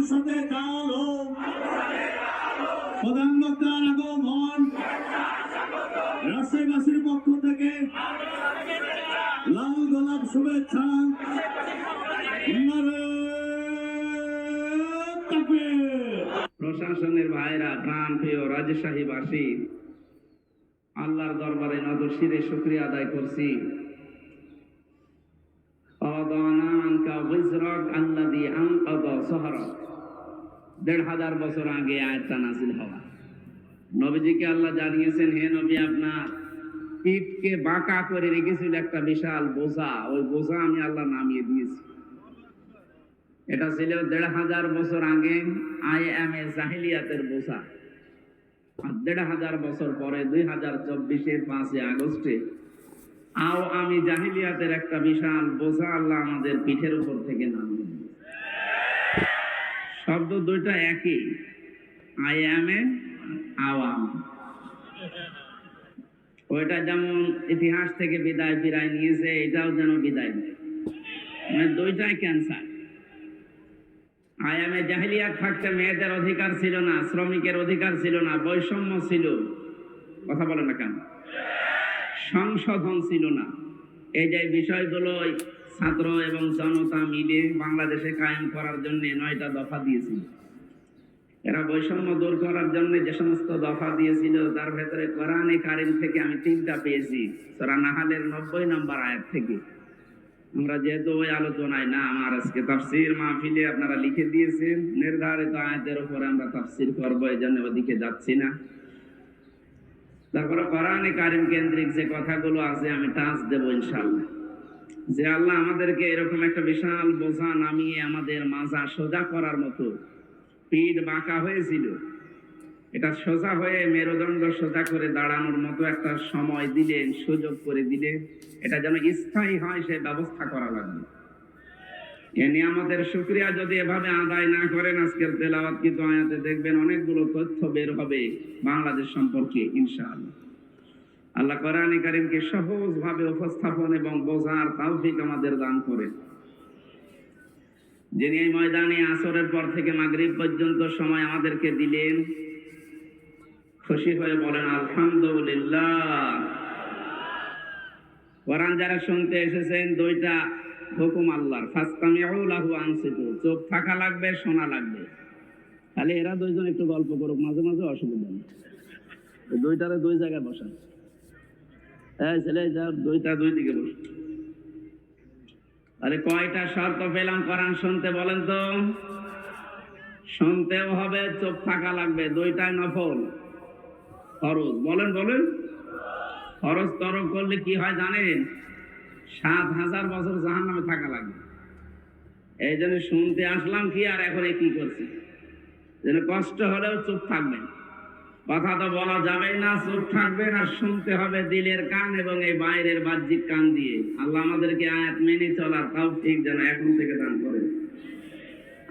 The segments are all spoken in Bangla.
সংসদে চালু প্রধান বক্তার আগমন রাজশাহীবাসীর পক্ষ থেকে লাল গোলাপ শুভেচ্ছা। প্রশাসনের ভাইরা, প্রাণ প্রিয় রাজশাহীবাসী, আল্লাহর দরবারে নজর শিরে শুকরিয়া আদায় করছি। ১৫০০ বছর আগে আয়াতটা নাযিল হওয়া। নবীজিকে আল্লাহ জানিয়েছেন, হে নবী, আপনার পিঠকে বাঁকা করে রেখেছিল একটা বিশাল বোঝা, ওই বোঝা আমি আল্লাহ নামিয়ে দিয়েছি। এটা ছিল ১৫০০ বছর আগে আইএমএ জাহিলিয়াতের বোঝা। আর ১৫০০ বছর পরে ২০২৪-এর ৫ই আগস্টে আমি জাহিলিয়াতের একটা বিশাল বোঝা আল্লাহ আমাদের পিঠের উপর থেকে নামিয়ে দিয়েছে। শব্দ দুইটা একই, আইএমএ আওয়াম। ওইটা যেমন ইতিহাস থেকে বিদায় ফিরায় নিয়েছে, এটাও যেন বিদায় নেয়, মানে দুইটাই ক্যান্সার। আয়ামে জাহিলিয়াত থাকতে মেয়েদের অধিকার ছিল না, শ্রমিকের অধিকার ছিল না, বৈষম্য ছিল, কথা বলে না কেন, সংশোধন ছিল না। এই যে বিষয়গুলো ছাত্র এবং জনতা মিলে বাংলাদেশে কায়েম করার জন্য ৯টা দফা দিয়েছিল। এরা বৈষম্য দূর করার জন্য যে সমস্ত দফা দিয়েছিল তার ভেতরে কোরআনে কারিম থেকে আমি 3টা পেয়েছি। সূরা নাহলের 90 নম্বর আয়াত থেকে। আমরা যেহেতু ওই আলোচনায় না, আমার আজকে তাফসীর মাহফিলে আপনারা লিখে দিয়েছেন, নির্ধারিত আয়াতের উপরে আমরা তাফসীর করব, এই জন্য ওদিকে যাচ্ছি না। তারপরে কোরআনে কারিম কেন্দ্রিক যে কথাগুলো আছে আমি টাচ দেব ইনশাআল্লাহ। যে আল্লাহ আমাদেরকে এরকম একটা বিশাল বোঝা নামিয়ে আমাদের মাজা সোজা করার মতো, পিঠ বাঁকা হয়েছিল, এটা সোজা হয়ে মেরুদণ্ড সোজা করে দাঁড়ানোর মতো একটা সময় দিলেন, সুযোগ করে দিলেন। এটা যেন স্থায়ী হয় সে ব্যবস্থা করা লাগবে। এ নিয়ামতের শুকরিয়া যদি এভাবে আদায় না করেন, আজকের তেলাওয়াত কিন্তু আয়াতে দেখবেন অনেকগুলো তথ্য বের হবে বাংলাদেশ সম্পর্কে ইনশাআল্লাহ। আল্লাহ কোরআনে কারিমকে সহজভাবে উপস্থাপন এবং বোঝার তৌফিক আমাদের দান করেন। যিনি এই ময়দানে আসরের পর থেকে মাগরিব পর্যন্ত সময় আমাদেরকে দিলেন, খুশি হয়ে বলেন আলহামদুলিল্লাহ। কোরআন যারা শুনতে এসেছেন, 2টা হুকুম আল্লাহর, ফাসতামিউ লাহু আনসিতু, চুপ থাকা লাগবে, শোনা লাগবে। তাহলে এরা দুইজন একটু গল্প করুক, মাঝে মাঝে অসুবিধা নেই। 2টারে 2 জায়গায় বসান। এই ছেলে যা, 2টা 2 দিকে বসে। তাহলে কয়টা শর্ত পেলাম কোরআন শুনতে বলেন তো? শুনতেও হবে, চুপ থাকা লাগবে, 2টাই নফল, ফরজ। বলেন বলেন। ফরজ তরক করলে কি হয় জানেন? 7000 বছর জাহান্নামে থাকা লাগবে। এই জন্য শুনতে আসলাম কি আর এখন কি করছি, যেন কষ্ট হলেও চুপ থাকবেন। কথা তো বলা যাবে না, চুপ থাকবেন, আর শুনতে হবে দিলের কান এবং এই বাইরের বাহ্যিক কান দিয়ে। আল্লাহ আমাদেরকে আয়াত মেনে চলার তৌফিক যেন এখন থেকে দান করেন।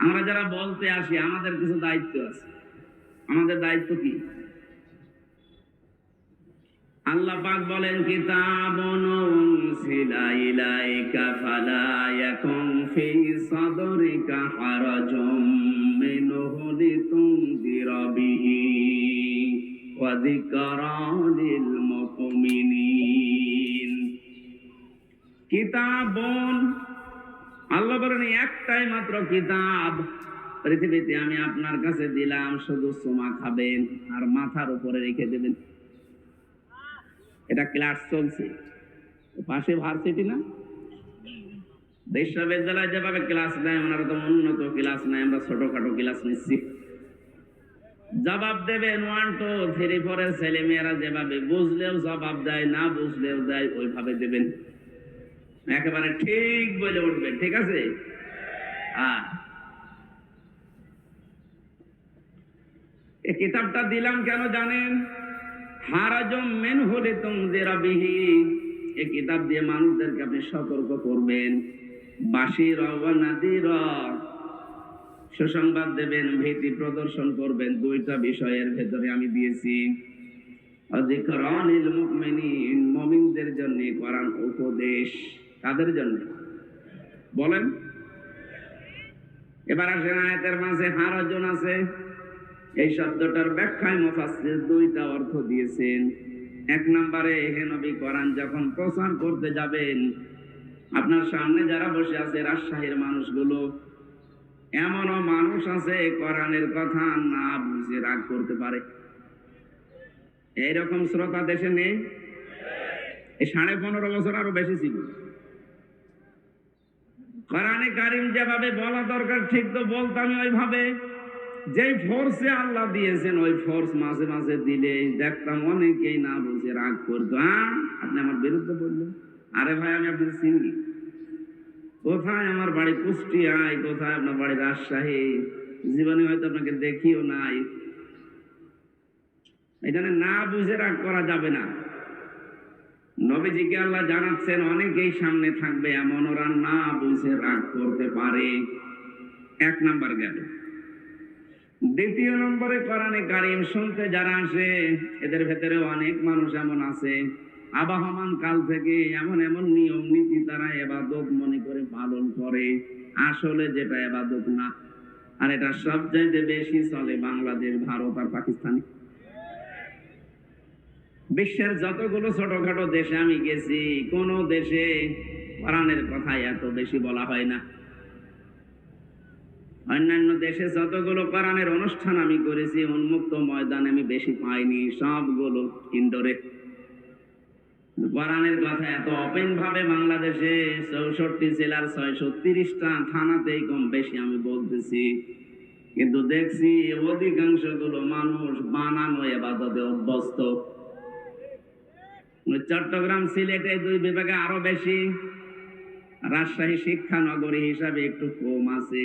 আমরা যারা বলতে আসি, আমাদের কিছু দায়িত্ব আছে। আমাদের দায়িত্ব কি? আল্লাহ পাক বলেন, কিতাবুন উনজিলা ইলাইকা ফালা ইয়াকুন ফি সাদরিকা হারাজুম মিনহু লিতুনদিরা বিহি ওয়া যিকরা লিল মুমিনিন। কিতাবুন, আল্লাহ বলেন একটাই মাত্র কিতাব পৃথিবীতে আমি আপনার কাছে দিলাম, শুধু চুমা খাবেন আর মাথার উপরে রেখে দেবেন। এটা ক্লাস চলছে, পাশে ভার্সিটি না, বিশ্ববিদ্যালয় যেভাবে ক্লাস নেয় ওনারা তো উন্নত ক্লাস নেয়, আমরা ছোটখাটো ক্লাস নিচ্ছি। জবাব দেবেন 1 2 3 4 এর ছেলে মেয়েরা যেভাবে বুঝলেও জবাব দেয়, না বুঝলেও দেয়, ওইভাবে দেবেন, একেবারে ঠিক বলে উঠবেন। ঠিক আছে? এই কিতাবটা দিলাম কেন জানেন? হারাজুম মিনহু লিতুনদিরা বিহি, এই কিতাব দিয়ে মানুষদেরকে আপনি সতর্ক করবেন, বাশিরা ওয়া নাদিরা, সুসংবাদ দেবেন, ভীতি প্রদর্শন করবেন। 2টা বিষয়ের ভেতরে আমি দিয়েছি। যিকরা লিল মুমিনিন, মুমিনদের জন্য কোরআন উপদেশ। কাদের জন্য বলেন? এবার আসেন আয়াতের মাঝে হারাজুন আছে। এই শব্দটার ব্যাখ্যায় মুফাসসির দুইটা অর্থ দিয়েছেন। এক নম্বরে, হে নবী, কোরআন যখন প্রচার করতে যাবেন, আপনার সামনে যারা বসে আছে রাজশাহীর মানুষগুলো, এমনও মানুষ আছে কোরআনের কথা না বুঝে রাগ করতে পারে। এইরকম শ্রোতা দেশে নেই? এই 15.5 বছর আরো বেশি ছিল। কোরআনে কারীম যেভাবে বলা দরকার ঠিক তো বলতাম ওইভাবে। যেই ফোর্সে আল্লাহ দিয়েছেন ওই ফোর্স মাঝে মাঝে দিলে দেখতাম অনেকেই না বুঝে রাগ করতো। আপনি আমার বিরুদ্ধে বললেন? আরে ভাই, আমি আপনাকে চিনি। কোথায় আমার বাড়ি কুষ্টিয়ায়, কোথায় আপনার বাড়ি রাজশাহী, জীবনে হয়তো আপনাকে দেখিও নাই। এখানে না বুঝে রাগ করা যাবে না। নবীজিকে আল্লাহ জানাচ্ছেন অনেকেই সামনে থাকবে এমন, ওরা না বুঝে রাগ করতে পারে। এক নাম্বার গেল। দ্বিতীয় নম্বরে, কোরআনে কারীম শুনতে যারা আসে এদের ভেতরে অনেক মানুষ এমন আছে আবহমান কাল থেকে এমন এমন নিয়ম নীতি তারা ইবাদত মনে করে পালন করে, আসলে যেটা ইবাদত না। আর এটা সবচাইতে বেশি চলে বাংলাদেশ, ভারত আর পাকিস্তানে। বিশ্বের যতগুলো ছোটখাটো দেশে আমি গেছি, কোন দেশে কোরআনের কথা এত বেশি বলা হয় না। অন্যান্য দেশে যতগুলো কোরআনের অনুষ্ঠান আমি করেছি, উন্মুক্ত ময়দানে আমি বেশি পাইনি, সবগুলো ইনডোরে। কোরআনের কথা এত ওপেন ভাবে বাংলাদেশে 64 জেলার 630টা থানাতেই কম বেশি আমি বলতেছি, কিন্তু দেখছি অধিকাংশ গুলো মানুষ বানানো ইবাদতে অভ্যস্ত। চট্টগ্রাম, সিলেটে 2 বিভাগে আরো বেশি, রাজশাহী শিক্ষা নগরী হিসাবে একটু কম আছে।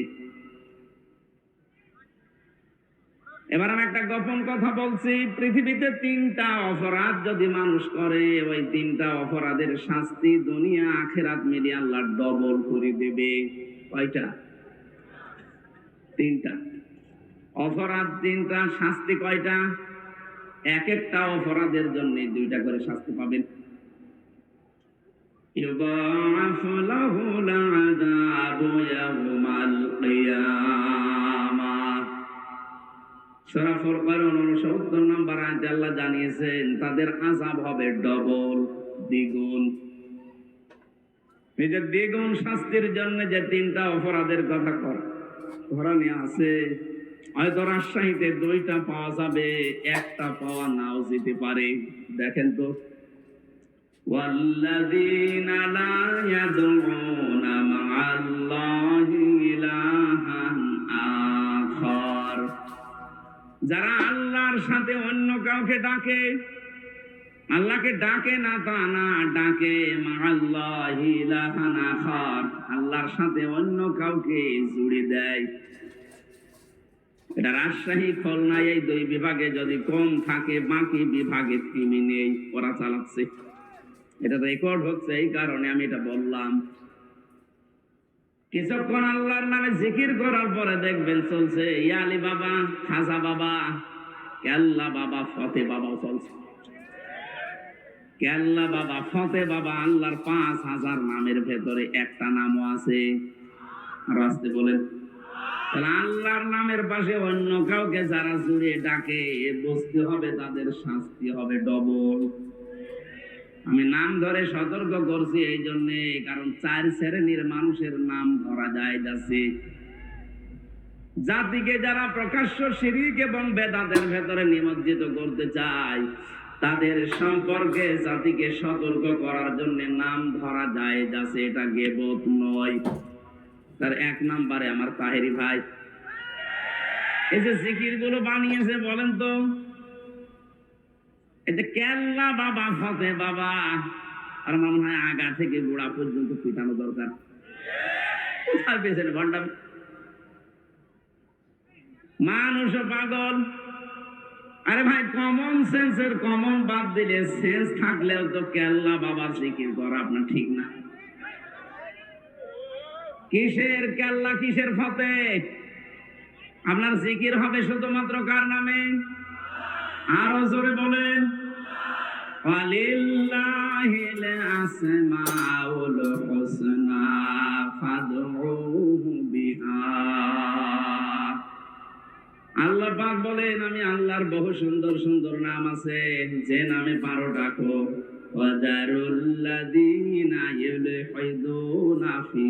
এবার আমি একটা গোপন কথা বলছি। পৃথিবীতে 3টা অপরাধ যদি মানুষ করে, ওই 3টা অপরাধের শাস্তি দুনিয়া আখিরাত মিলিয়ে আল্লাহ ডবল করে দেবে। কয়টা? 3টা অপরাধ, 3টা শাস্তি। কয়টা? এক একটা অপরাধের জন্য 2টা করে শাস্তি পাবেন। ইউদাআফু লাহুল আযাবু ইয়াওমাল কিয়ামাহ। সূরা ফুরকানের 69 নম্বর আয়াতে আল্লাহ জানিয়েছেন তাদের আযাব হবে ডবল, দ্বিগুণ। এই যে দ্বিগুণ শাস্তির জন্য যে 3টা অপরাধের কথা কোরআনে আছে, হয়তো রাজশাহীতে 2টা পাওয়া যাবে, একটা পাওয়া নাও যেতে পারে। দেখেন তো, ওয়াল্লাযীনা লা ইয়াদউনা মা'আল্লাহি ইলাহান আখার, যারা আল্লাহর সাথে অন্য কাউকে ডাকে, আল্লাহকে ডাকে না তা না, ডাকে মা'আল্লাহি ইলাহান আখার, আল্লাহর সাথে অন্য কাউকে জুড়ে দেয়। এটা রাজশাহী, খুলনা এই 2 বিভাগে যদি কম থাকে, বাকি বিভাগে তিমি নেই, ওরা চালাচ্ছে। এটা রেকর্ড হচ্ছে, এই কারণে আমি এটা বললাম। কিছুক্ষণ আল্লাহর নামে জিকির করার পরে দেখবেন চলছে ইয়া আলী বাবা, খাজা বাবা, কেল্লা বাবা, ফতে বাবাও চলছে। কেল্লা বাবা, ফতে বাবা, আল্লাহর 5000 নামের ভেতরে একটা নামও আছে। আর আসতে বলেন, তাহলে আল্লাহর নামের পাশে অন্য কাউকে যারা জুড়ে ডাকে, বুঝতে হবে তাদের শাস্তি হবে ডবল। আমি নাম ধরে সতর্ক করছি এই জন্য, কারণ 4 শ্রেণীর মানুষের নাম ধরা যায় যাচ্ছে। জাতিকে যারা প্রকাশ্য শিরক এবং বেদাতের ভেতরে নিমজ্জিত করতে চায়, তাদের সম্পর্কে জাতিকে সতর্ক করার জন্য নাম ধরা যায় যাচ্ছে, এটা গীবত নয়। তার 1 নম্বরে আমার তাহেরি ভাই, এই যে জিকির গুলো বানিয়েছে বলেন তো, এই যে কেল্লা বাবা, ফতে বাবা, আর মনে হয় আগা থেকে গোড়া পর্যন্ত পিটানো দরকার। কোথায় পেয়েছেন ভণ্ডাম? মানুষ পাগল। আরে ভাই, কমন সেন্সের কমন বাদ দিলে সেন্স থাকলেও তো কেল্লা বাবার জিকির করা আপনার ঠিক না। কিসের কেল্লা, কিসের ফতে? আপনার জিকির হবে শুধুমাত্র কার নামে? আরো জোরে বলেন। ওয়ালিল্লাহিল আসমাউল হুসনা ফাদউহু বিহা। আল্লাহ পাক বলেন, আমি আল্লাহর বহু সুন্দর সুন্দর নাম আছে, যে নামে পারো ডাকো। ওয়াদারুল্লাযীনা ইউলহিদুনা ফি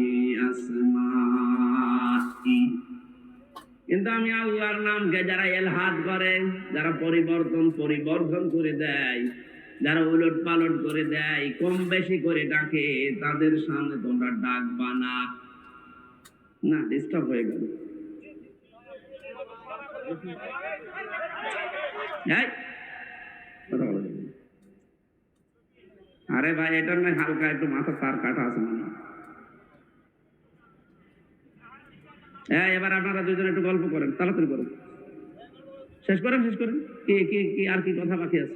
আসমাই। কিন্তু আমি আল্লাহর নামকে যারা ইলহাদ করে, যারা পরিবর্তন করে দেয়, যারা উলট পালট করে দেয়, কম বেশি করে ডাকে, তাদের সামনে তোমরা ডাকবা না। না, ডিস্টার্ব হয়ে গেল। আরে ভাই, এটা নয়, হালকা একটু মাথা তার কাটা আছে মনে হয়। এবার আপনারা দুজন একটু গল্প করেন, তাড়াতাড়ি করেন, শেষ করেন। কি কি কি আর কি কথা বাকি আছে?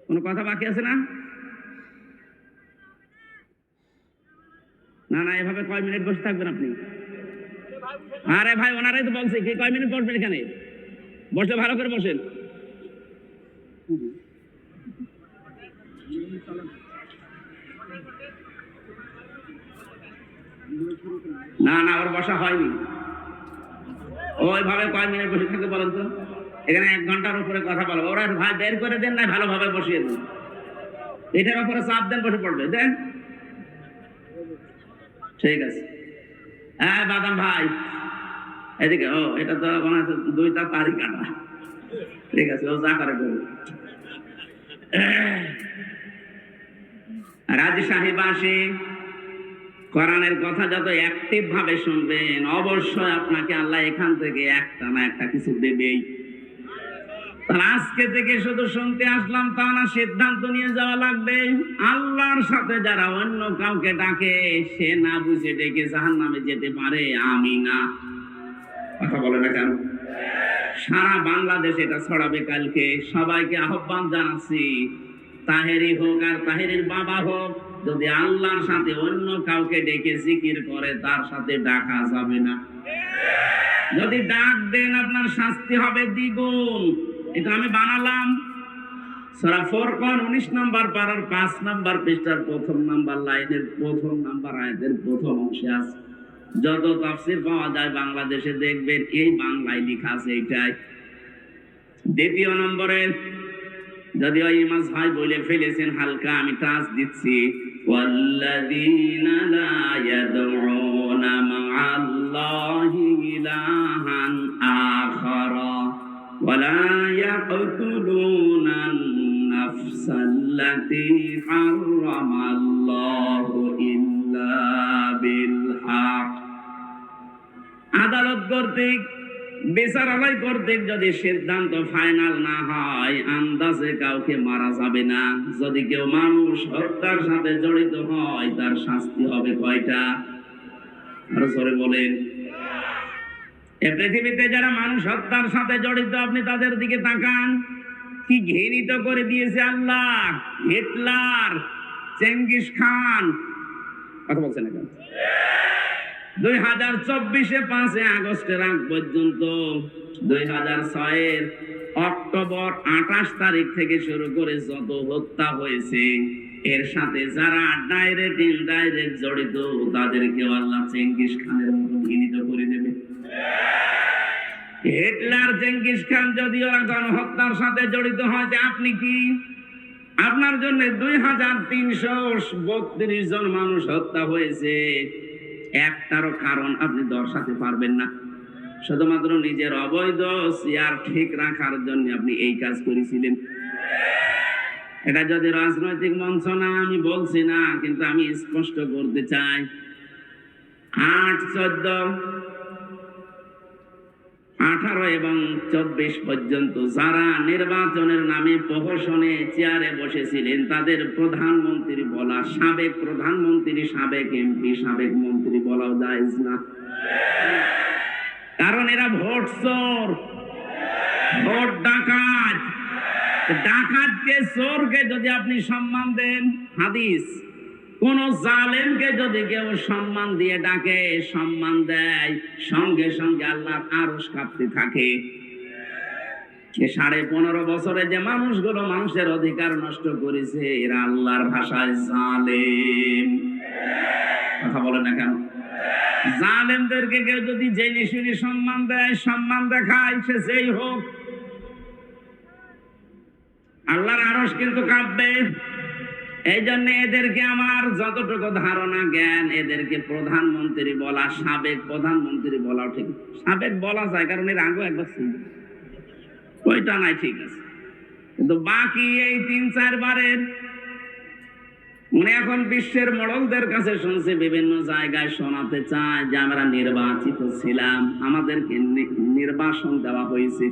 কোনো কথা বাকি আছে না? না না, এভাবে কয় মিনিট বসে থাকবেন আপনি? আরে ভাই, ওনারাই তো বলছে কি কয় মিনিট বসবেন এখানে, বসলে ভালো করে বসেন। না না, ওর বসা হয়নি। ওইভাবে কয় মিনিট বসে থাকতে বলেন তো? এখানে 1 ঘন্টার উপরে কথা বলবো। ওরা ভাই বের করে দেন, না ভালোভাবে বসিয়ে দেন, এটার উপরে চাপ দেন, বসে পড়বে দেন। ঠিক আছে। হ্যাঁ বাদাম ভাই, এদিকে। ও, এটা তো মনে হচ্ছে 2টা তারিখ কাটা। ঠিক আছে, ও যা করে করবে। রাজশাহীবাসী কোরআনের কথা যত অ্যাক্টিভ ভাবে শুনবেন, অবশ্যই আপনাকে আল্লাহ এখান থেকে একটা না একটা কিছু দেবেই। আজকে থেকে শুধু শুনতে আসলাম তা না, সিদ্ধান্ত নিয়ে যাওয়া লাগবে। আল্লাহর সাথে যারা অন্য কাউকে ডাকে, সে না বুঝে ডেকে জাহান্নামে যেতে পারে, আমি না। কথা বলে না কেন? সারা বাংলাদেশ এটা ছড়াবে কালকে। সবাইকে আহ্বান জানাচ্ছি, তাহেরি হোক আর তাহেরির বাবা হোক, যদি আল্লাহর সাথে অন্য কাউকে ডেকে জিকির করে, তার সাথে ডাকা যাবে না। যদি ডাক দেন, আপনার শাস্তি হবে দ্বিগুণ। এটা আমি বানালাম। সূরা ফুরকান 19 নম্বর পারার 5 নম্বর পৃষ্ঠার 1 নম্বর লাইনের 1 নম্বর আয়াতের 1ম অংশে আছে। যত তাফসীর পাওয়া যায় বাংলাদেশে দেখবেন এই বাংলায় লেখা আছে এইটাই। 2 নম্বরে যদিও ইমাম ভাই বলে ফেলেছেন হালকা, আমি টাচ দিচ্ছি। ওয়াল্লাযীনা লা ইয়াদউনা মা'আল্লাহি ইলাহান আখারা ওয়া লা ইয়াকতুলুনান নাফসাল্লাতী হারামাল্লাহু ইল্লা বিল হক। আদালত কর্তৃক, বিচারালয় কর্তৃক যদি সিদ্ধান্ত ফাইনাল না হয়, আন্দাজে কাউকে মারা যাবে না। যদি কেউ মানুষ হত্যার সাথে জড়িত হয়, তার শাস্তি হবে কয়টা? আরো জোরে বলেন। এই পৃথিবীতে যারা মানুষ হত্যার সাথে জড়িত, আপনি তাদের দিকে তাকান, কি ঘৃণিত করে দিয়েছে আল্লাহ। হিটলার, চেঙ্গিস খান, কথা বলছেন এখন। 2024-এ 5 আগস্টের আগ পর্যন্ত 2006-এর অক্টোবর 28 তারিখ থেকে শুরু করে যত হত্যা হয়েছে, এর সাথে যারা ডাইরেক্ট ইনডাইরেক্ট জড়িত, তাদেরকে আল্লাহ চেঙ্গিস খানের মতো ঘৃণিত করে দেবে। হিটলার, চেঙ্গিস খান যদি ওরা গণহত্যার সাথে জড়িত হয়, আপনি কি? আপনার জন্য 2332 জন মানুষ হত্যা হয়েছে, একটারও কারণ আপনি দর্শাতে পারবেন না। শুধুমাত্র নিজের অবৈধ চেয়ার ঠিক রাখার জন্য আপনি এই কাজ করেছিলেন। এটা যদি রাজনৈতিক মঞ্চ না, আমি বলছি না, কিন্তু আমি স্পষ্ট করতে চাই। 8, 14, 18 এবং 24 পর্যন্ত যারা নির্বাচনের নামে প্রহসনে চেয়ারে বসেছিলেন, তাদের প্রধানমন্ত্রী বলা, সাবেক প্রধানমন্ত্রী, সাবেক এমপি, সাবেক মন্ত্রী বলাও জায়েজ না। কারণ এরা ভোট চোর, ভোট ডাকাত। ডাকাতকে, চোরকে যদি আপনি সম্মান দেন, হাদিস, কোন জালেমকে যদি কেউ সম্মান দিয়ে ডাকে, সম্মান দেয়, সঙ্গে সঙ্গে আল্লাহর আরশ কাঁপতে থাকে। এই 15.5 বছরে যে মানুষগুলো মানুষের অধিকার নষ্ট করেছে, এরা আল্লাহর ভাষায় জালেম। কথা বলে না কেন? জালেমদেরকে কেউ যদি জেনে শুনে সম্মান দেয়, সম্মান দেখায়, সে যেই হোক, আল্লাহর আরশ কিন্তু কাঁপবে। এই জন্য এদেরকে আমার যতটুকু ধারণা জ্ঞান, এদেরকে প্রধানমন্ত্রী বলা, সাবেক প্রধানমন্ত্রী বলা ঠিক। সাবেক বলা যায় কারণ এর আগে একবার ছিল, ওইটা নাই, ঠিক আছে। কিন্তু বাকি এই 3-4 বারের উনি এখন বিশ্বের মোড়লদের কাছে শুনছে, বিভিন্ন জায়গায় শোনাতে চায় যে আমরা নির্বাচিত ছিলাম, আমাদেরকে নির্বাসন দেওয়া হয়েছে।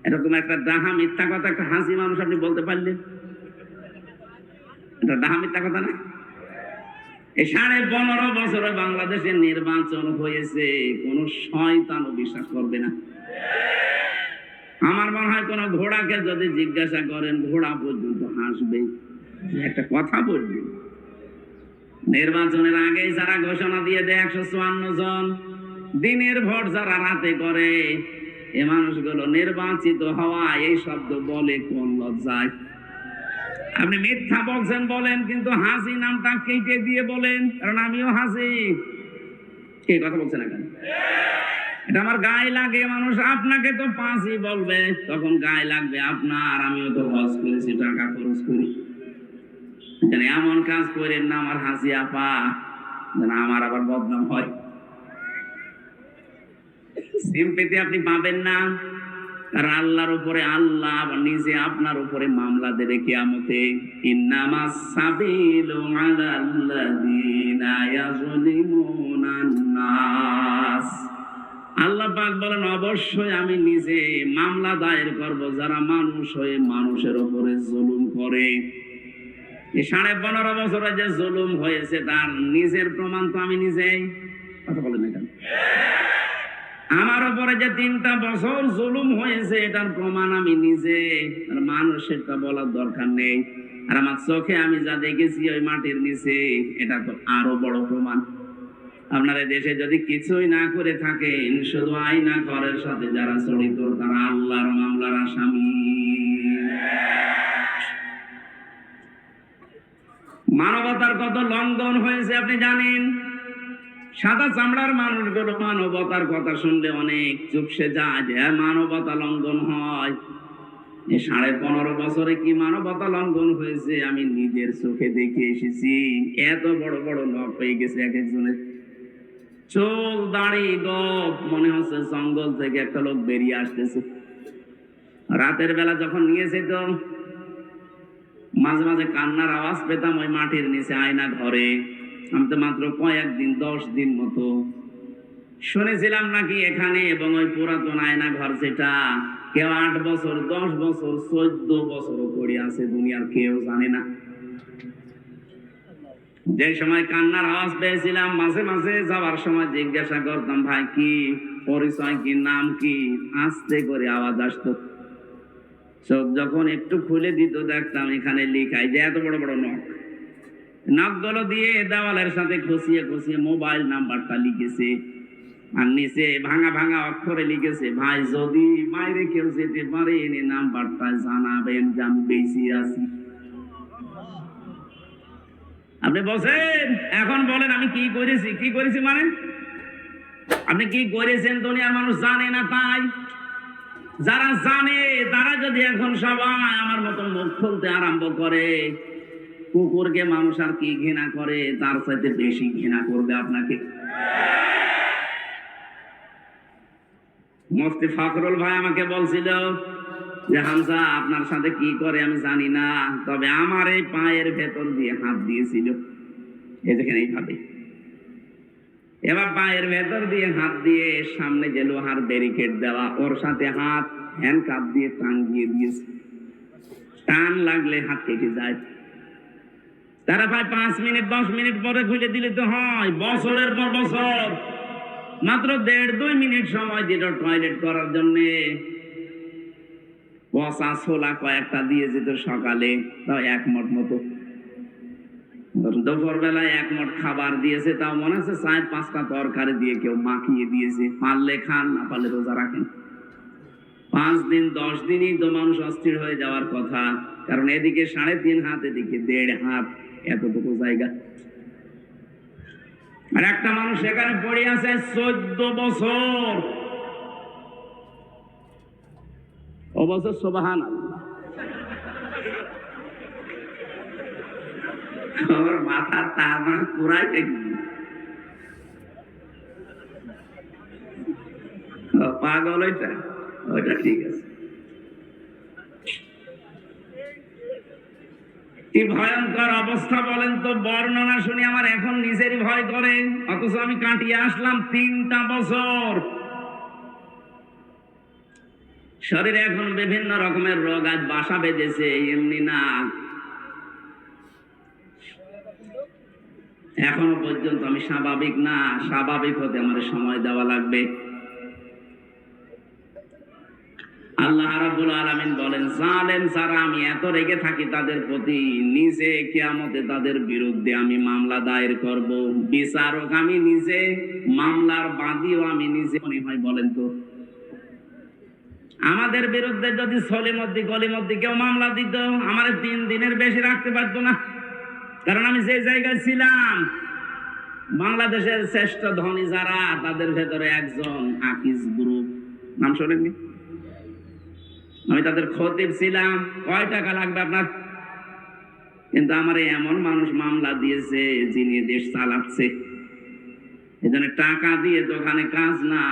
এরকম একটা ডাহা মিথ্যা কথা একটা হাসি মানুষ আপনি বলতে পারলেন? এটা ডাহা মিথ্যা কথা না? এই 15.5 বছরে বাংলাদেশে নির্বাচন হয়েছে, কোন শয়তানও বিশ্বাস করবে না। আমার মনে হয় কোন ঘোড়াকে যদি জিজ্ঞাসা করেন, ঘোড়া পর্যন্ত হাসবে। একটা কথা বলবি, নির্বাচনের আগেই যারা ঘোষণা দিয়ে দেয় 154 জন, দিনের ভোট যারা রাতে করে, এ মানুষগুলো নির্বাচিত হওয়া এই শব্দ বলে কোন লজ্জায়? আপনি মিথ্যা বলছেন বলেন, কিন্তু হাসি নামটা কেটে দিয়ে বলেন, কারণ আমিও হাসি। কে কথা বলছেন না কেন? এটা আমার গায়ে লাগে। মানুষ আপনাকে তো 5ই বলবে, তখন গায়ে লাগবে আপনার। আমিও তো হজ করেছি, টাকা খরচ করি, এমন কাজ করেন না আমার হাসি আপা, যেন আমার আবার বদনাম হয়। সিম্পেথি আপনি পাবেন না, কারণ আল্লাহর উপরে আল্লাহ আবার নিজে আপনার উপরে মামলা দেবে কিয়ামতে। ইন্নামাস সাবিলু আলাল্লাযিনা ইয়াযলিমুনান নাস। আল্লাহ পাক বলেন, অবশ্যই আমি নিজে মামলা দায়ের করব যারা মানুষ হয়ে মানুষের উপরে জুলুম করে। এই 15.5 বছরে যে জুলুম হয়েছে তার নিজের প্রমাণ তো আমি নিজেই। কথা বলেন না কেন? আমার উপরে যে 3টা বছর জুলুম হয়েছে এটার প্রমাণ আমি নিজে, আর মানুষেরটা বলার দরকার নেই। আর আমার চোখে আমি যা দেখেছি ওই মাটির নিচে, এটা তো আরো বড় প্রমাণ। আপনার দেশে যদি কিছুই না করে থাকেন, শুধু আইনা ঘরের সাথে যারা জড়িত তারা আল্লাহর মামলার আসামি। মানবতার কত লঙ্ঘন হয়েছে আপনি জানেন? সাদা চামড়ার মানুষগুলো মানবতার কথা শুনলে অনেক চুপসে যায়, যে মানবতা লঙ্ঘন হয়। এই 15.5 বছরে কি মানবতা লঙ্ঘন হয়েছে আমি নিজের চোখে দেখে এসেছি। এত বড় বড় নখ হয়ে গেছে এক একজনের, চুল দাড়ি গোপ, মনে হচ্ছে জঙ্গল থেকে একটা লোক বেরিয়ে আসতেছে। রাতের বেলা যখন নিয়ে যেত, মাঝে মাঝে কান্নার আওয়াজ পেতাম ওই মাটির নিচে আয়না ঘরে। আমি তো মাত্র কয়েকদিন 10 দিন মতো শুনেছিলাম নাকি এখানে, এবং ওই পুরাতন আয়না ঘর যেটা কেউ 8 বছর 10 বছর 14 বছর পড়ে আছে, দুনিয়ার কেউ জানে না। যে সময় কান্নার আওয়াজ পেয়েছিলাম, মাঝে মাঝে যাওয়ার সময় জিজ্ঞাসা করতাম, ভাই কি পরিচয়, কি নাম কি? আস্তে করে আওয়াজ আসতো। চোখ যখন একটু খুলে দিত দেখতাম এখানে লেখাই যে এত বড় বড় নখ, নখগুলো দিয়ে দেওয়ালের সাথে খুশিয়ে খুশিয়ে মোবাইল নাম্বারটা লিখেছে, আর নিচে ভাঙা ভাঙা অক্ষরে লিখেছে, ভাই যদি বাইরে কেউ যেতে পারে এনে নাম্বারটা জানাবেন যে আমি বেশি আছি। আপনি বলছেন, এখন বলেন আমি কি করেছি? কি করেছি মানে আপনি কি করেছেন দুনিয়ার মানুষ জানে না, তাই যারা জানে তারা যদি এখন সবাই আমার মতো মুখ খুলতে আরম্ভ করে, কুকুরকে মানুষ আর কি ঘৃণা করে, তার চাইতে বেশি ঘৃণা করবে আপনাকে। মুফতি ফখরুল ভাই আমাকে বলছিল যে হামজা আপনার সাথে কি করে আমি জানি না, তবে আমার এই পায়ের ভেতর দিয়ে হাত দিয়েছিল, এই যেখানে এইভাবে। এবার পায়ের ভেতর দিয়ে হাত দিয়ে সামনে যে লোহার ব্যারিকেড দেওয়া, ওর সাথে হাত হ্যান্ডকাপ দিয়ে টাঙ্গিয়ে দিয়েছে। টান লাগলে হাত কেটে যায়। তারা ভাই 5 মিনিট 10 মিনিট পরে খুলে দিলে তো হয়, বছরের পর বছর। মাত্র 1.5-2 মিনিট সময় দিল টয়লেট করার জন্য। পচা ছোলা কয়েকটা দিয়ে যেত সকালে, তাও 1 মুঠ মতো। দুপুর বেলায় 1 মুঠ খাবার দিয়েছে, তাও মনে হচ্ছে 4-5টা তরকারি দিয়ে কেউ মাখিয়ে দিয়েছে। পারলে খান, না পারলে রোজা রাখেন। 5 দিন 10 দিনই তো মানুষ অস্থির হয়ে যাওয়ার কথা, কারণ এদিকে 3.5 হাত, এদিকে 1.5 হাত, এতটুকু জায়গা। আর একটা মানুষ সেখানে পড়ে আছে 14 বছর। অবশ্য সুবহানাল্লাহ, ওর মাথা তার পুরাই পাগল। ওইটা ঠিক আছে। কি ভয়ঙ্কর অবস্থা বলেন তো! বর্ণনা শুনে আমার এখন নিজেরই ভয় করে, অথচ আমি কাটিয়ে আসলাম 3টা বছর। শরীরে এখন বিভিন্ন রকমের রোগ আজ বাসা বেঁধেছে, এমনি না। এখনো পর্যন্ত আমি স্বাভাবিক না। স্বাভাবিক হতে আমার সময় দেওয়া লাগবে। আল্লাহ রাব্বুল আলামিন বলেন, জালেম যারা আমি এত রেগে থাকি তাদের প্রতি, নিজে কিয়ামতে তাদের বিরুদ্ধে আমি মামলা দায়ের করব। বিচারক আমি নিজে, মামলার বাদীও আমি নিজে। মনে হয় বলেন তো, আমাদের বিরুদ্ধে যদি সলিমদ্দি গলিমদ্দি কেউ মামলা দিত, আমার 3 দিনের বেশি রাখতে পারতো না। কারণ আমি যে জায়গায় ছিলাম, বাংলাদেশের শ্রেষ্ঠ ধনী যারা, তাদের ভেতরে একজন আকিজ গ্রুপ, নাম শোনেননি? আমি তাদের খতিব ছিলাম। কয় টাকা লাগবে আপনার? কিন্তু আমার এমন মানুষ মামলা দিয়েছে যিনি দেশ চালাচ্ছে। এজন্য টাকা দিয়ে তো ওখানে কাজ না।